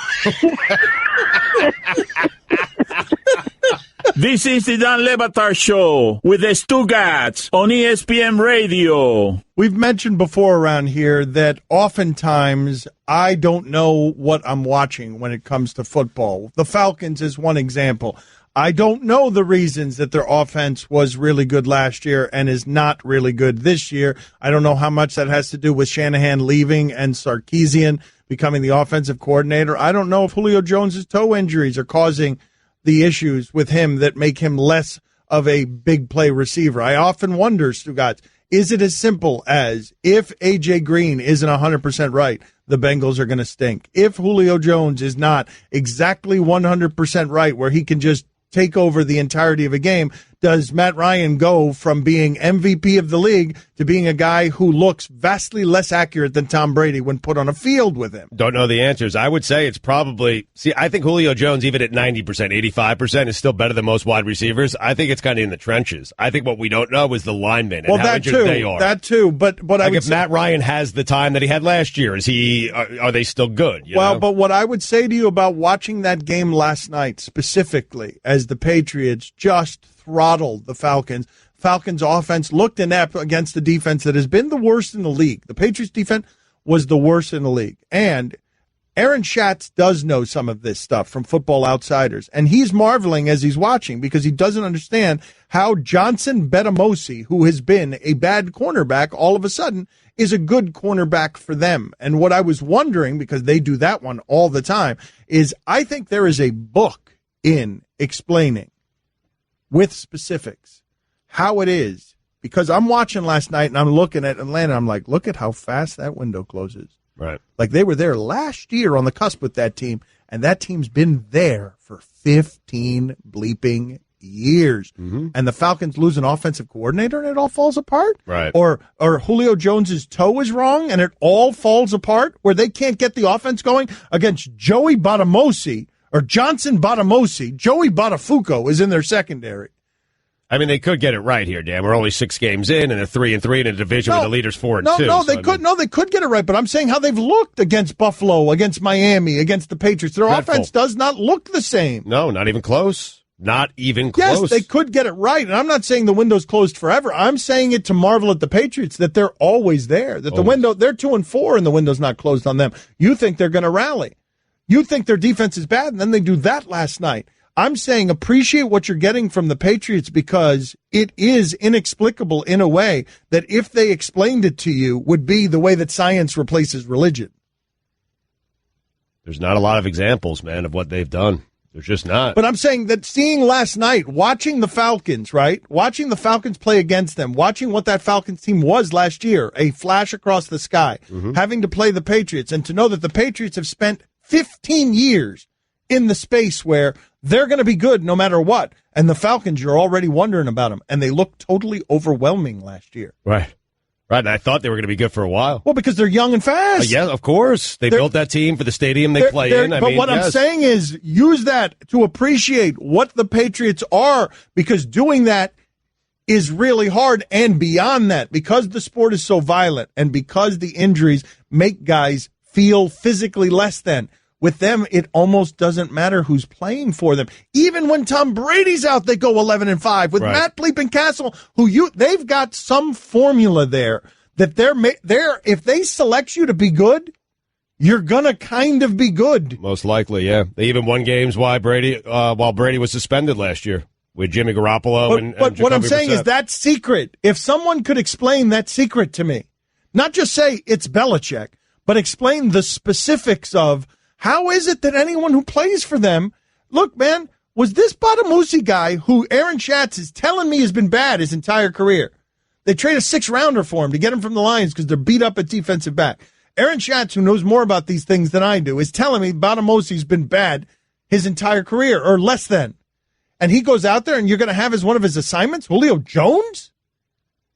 This is the Don Le Batard Show with the Stugotz on ESPN Radio.
We've mentioned before around here that oftentimes I don't know what I'm watching when it comes to football. The Falcons is one example. I don't know the reasons that their offense was really good last year and is not really good this year. I don't know how much that has to do with Shanahan leaving and Sarkisian becoming the offensive coordinator. I don't know if Julio Jones' toe injuries are causing the issues with him that make him less of a big play receiver. I often wonder, Stugotz, Is it as simple as if A.J. Green isn't 100% right, the Bengals are going to stink? If Julio Jones is not exactly 100% right, where he can just take over the entirety of a game, does Matt Ryan go from being MVP of the league to being a guy who looks vastly less accurate than Tom Brady when put on a field with him?
Don't know the answers. I would say it's probably, I think Julio Jones, even at 90%, 85%, is still better than most wide receivers. I think it's kind of in the trenches. I think what we don't know is the linemen and how injured they are.
That too, but I would
if Matt Ryan has the time that he had last year, are they still good? You know?
But what I would say to you about watching that game last night specifically, as the Patriots just throttled the Falcons. Falcons offense looked inept against the defense that has been the worst in the league. The Patriots defense was the worst in the league. And Aaron Schatz does know some of this stuff from Football Outsiders. And he's marveling as he's watching because he doesn't understand how Johnson Betamosi, who has been a bad cornerback, all of a sudden is a good cornerback for them. And what I was wondering, because they do that one all the time, is I think there is a book in explaining with specifics how it is, because I'm watching last night and I'm looking at Atlanta. I'm like, look at how fast that window closes.
Right.
Like they were there last year on the cusp with that team, and that team's been there for 15 bleeping years.
Mm-hmm.
And the Falcons lose an offensive coordinator and it all falls apart.
Right.
Or Julio Jones's toe is wrong and it all falls apart, where they can't get the offense going against Joey Batamosi. Or Johnson Batamosi, Joey Botafuco is in their secondary.
I mean, they could get it right here, Dan. We're only 6 games in, and they're 3-3 in a division with the leaders 4-2.
They could get it right. But I'm saying how they've looked against Buffalo, against Miami, against the Patriots. Their offense does not look the same.
No, not even close. Not even close.
Yes, they could get it right. And I'm not saying the window's closed forever. I'm saying it to marvel at the Patriots that they're always there. That the window, they're 2-4, and the window's not closed on them. You think they're going to rally. You think their defense is bad, and then they do that last night. I'm saying appreciate what you're getting from the Patriots, because it is inexplicable in a way that if they explained it to you would be the way that science replaces religion.
There's not a lot of examples, man, of what they've done. There's just not.
But I'm saying that seeing last night, watching the Falcons, right? Watching the Falcons play against them, watching what that Falcons team was last year, a flash across the sky, having to play the Patriots, and to know that the Patriots have spent 15 years in the space where they're going to be good no matter what. And the Falcons, you're already wondering about them. And they look totally overwhelming last year.
Right. And I thought they were going to be good for a while.
Well, because they're young and fast.
Yeah, of course. They built that team for the stadium they play in.
But what I'm saying is use that to appreciate what the Patriots are, because doing that is really hard. And beyond that, because the sport is so violent and because the injuries make guys feel physically less than. With them, it almost doesn't matter who's playing for them. Even when Tom Brady's out, they go 11-5. With Matt Bleeping Castle, they've got some formula there that they're if they select you to be good, you're gonna kind of be good.
Most likely, yeah. They even won games while Brady was suspended last year with Jimmy Garoppolo and
what I'm saying
Brissett.
is that secret. If someone could explain that secret to me, not just say it's Belichick, but explain the specifics of how is it that anyone who plays for them, look, man, was this Batamusi guy who Aaron Schatz is telling me has been bad his entire career? They trade a 6-rounder for him to get him from the Lions because they're beat up at defensive back. Aaron Schatz, who knows more about these things than I do, is telling me Batamosi's been bad his entire career, or less than. And he goes out there and you're going to have as one of his assignments Julio Jones?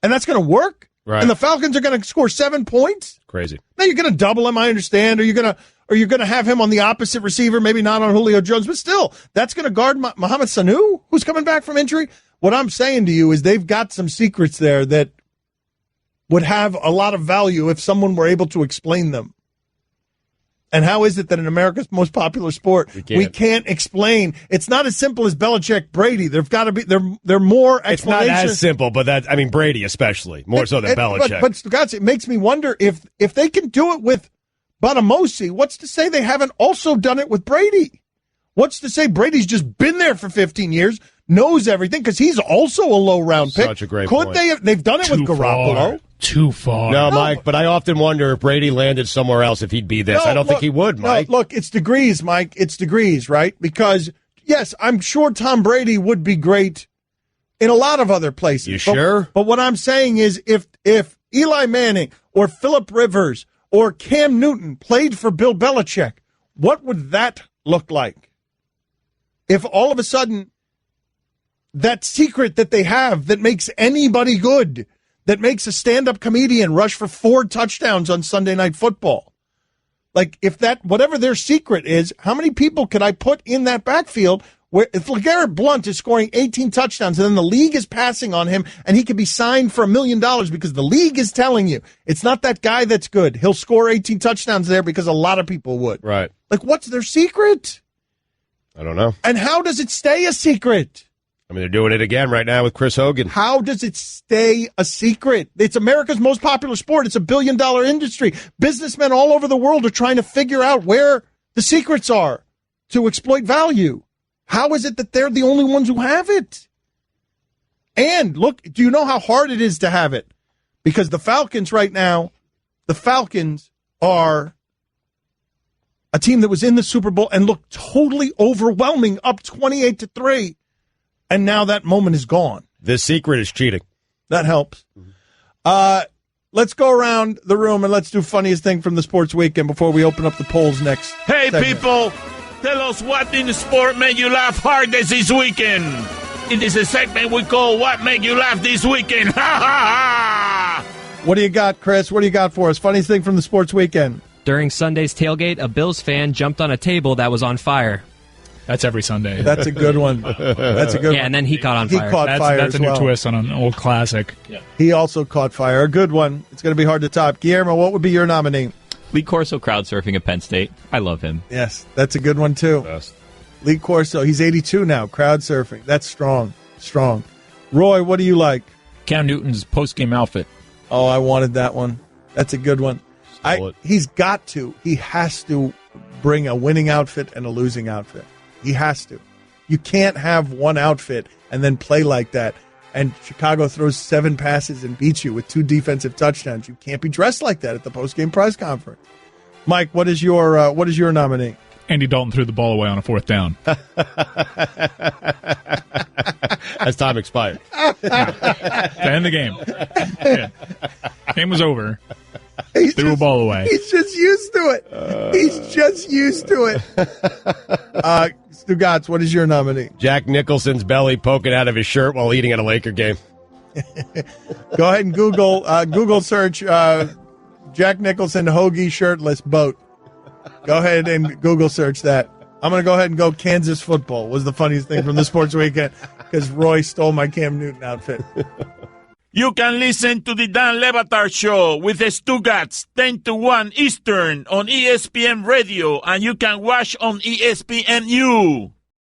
And that's going to work?
Right.
And the Falcons are going to score 7 points?
Crazy.
Now you're going to double him, I understand, or you're going to have him on the opposite receiver, maybe not on Julio Jones, but still, that's going to guard Mohamed Sanu, who's coming back from injury. What I'm saying to you is they've got some secrets there that would have a lot of value if someone were able to explain them. And how is it that in America's most popular sport, we can't explain? It's not as simple as Belichick, Brady. There've got to be they're more explanations.
It's not as simple, but Brady especially more so than Belichick.
But Stugotz, it makes me wonder if they can do it with Batamosi. What's to say they haven't also done it with Brady? What's to say Brady's just been there for 15 years, knows everything, because he's also a low-round pick.
Such a great point.
They've done it with Garoppolo.
Too far.
No, Mike, but I often wonder if Brady landed somewhere else if he'd be this. I don't think he would, Mike.
No, look, it's degrees, Mike. It's degrees, right? Because, yes, I'm sure Tom Brady would be great in a lot of other places.
You sure?
But what I'm saying is if if Eli Manning or Phillip Rivers or Cam Newton played for Bill Belichick, what would that look like? If all of a sudden that secret that they have that makes anybody good, that makes a stand-up comedian rush for 4 touchdowns on Sunday Night Football, like if that, whatever their secret is, how many people could I put in that backfield where if LeGarrette Blount is scoring 18 touchdowns and then the league is passing on him and he could be signed for $1 million because the league is telling you it's not that guy that's good. He'll score 18 touchdowns there because a lot of people would.
Right.
Like, what's their secret?
I don't know.
And how does it stay a secret?
I mean, they're doing it again right now with Chris Hogan.
How does it stay a secret? It's America's most popular sport. It's a $1 billion industry. Businessmen all over the world are trying to figure out where the secrets are to exploit value. How is it that they're the only ones who have it? And look, do you know how hard it is to have it? Because the Falcons right now, the Falcons are a team that was in the Super Bowl and looked totally overwhelming, up 28-3. And now that moment is gone.
The secret is cheating.
That helps. Let's go around the room and let's do funniest thing from the sports weekend before we open up the polls next.
Hey,
segment.
people, tell us what in the sport made you laugh hardest this weekend. It is a segment we call What Made You Laugh This Weekend. Ha, ha, ha!
What do you got, Chris? What do you got for us? Funniest thing from the sports weekend.
During Sunday's tailgate, a Bills fan jumped on a table that was on fire.
That's every Sunday.
That's a good one. That's a good one.
Yeah, and then he caught on fire.
He caught fire
That's
as
a new
well.
twist on an old classic.
Yeah. He also caught fire. A good one. It's going to be hard to top. Guillermo, what would be your nominee?
Lee Corso crowd surfing at Penn State. I love him.
Yes, that's a good one, too.
Best.
Lee Corso, he's 82 now, crowd surfing. That's strong. Strong. Roy, what do you like?
Cam Newton's post-game outfit.
Oh, I wanted that one. That's a good one. He's got to. He has to bring a winning outfit and a losing outfit. He has to. You can't have one outfit and then play like that. And Chicago throws 7 passes and beats you with 2 defensive touchdowns. You can't be dressed like that at the post-game press conference. Mike, what is your nominee?
Andy Dalton threw the ball away on a 4th down.
As time expired.
To end the game. Yeah. Game was over. Threw a ball away.
He's just used to it. He's just used to it. Stugotz, what is your nominee?
Jack Nicholson's belly poking out of his shirt while eating at a Laker game.
Go ahead and Google search Jack Nicholson hoagie shirtless boat. Go ahead and Google search that. I'm going to go ahead and go Kansas football was the funniest thing from the sports weekend because Roy stole my Cam Newton outfit.
You can listen to the Dan Le Batard Show with the Stugotz 10 to 1 Eastern on ESPN Radio, and you can watch on ESPNU.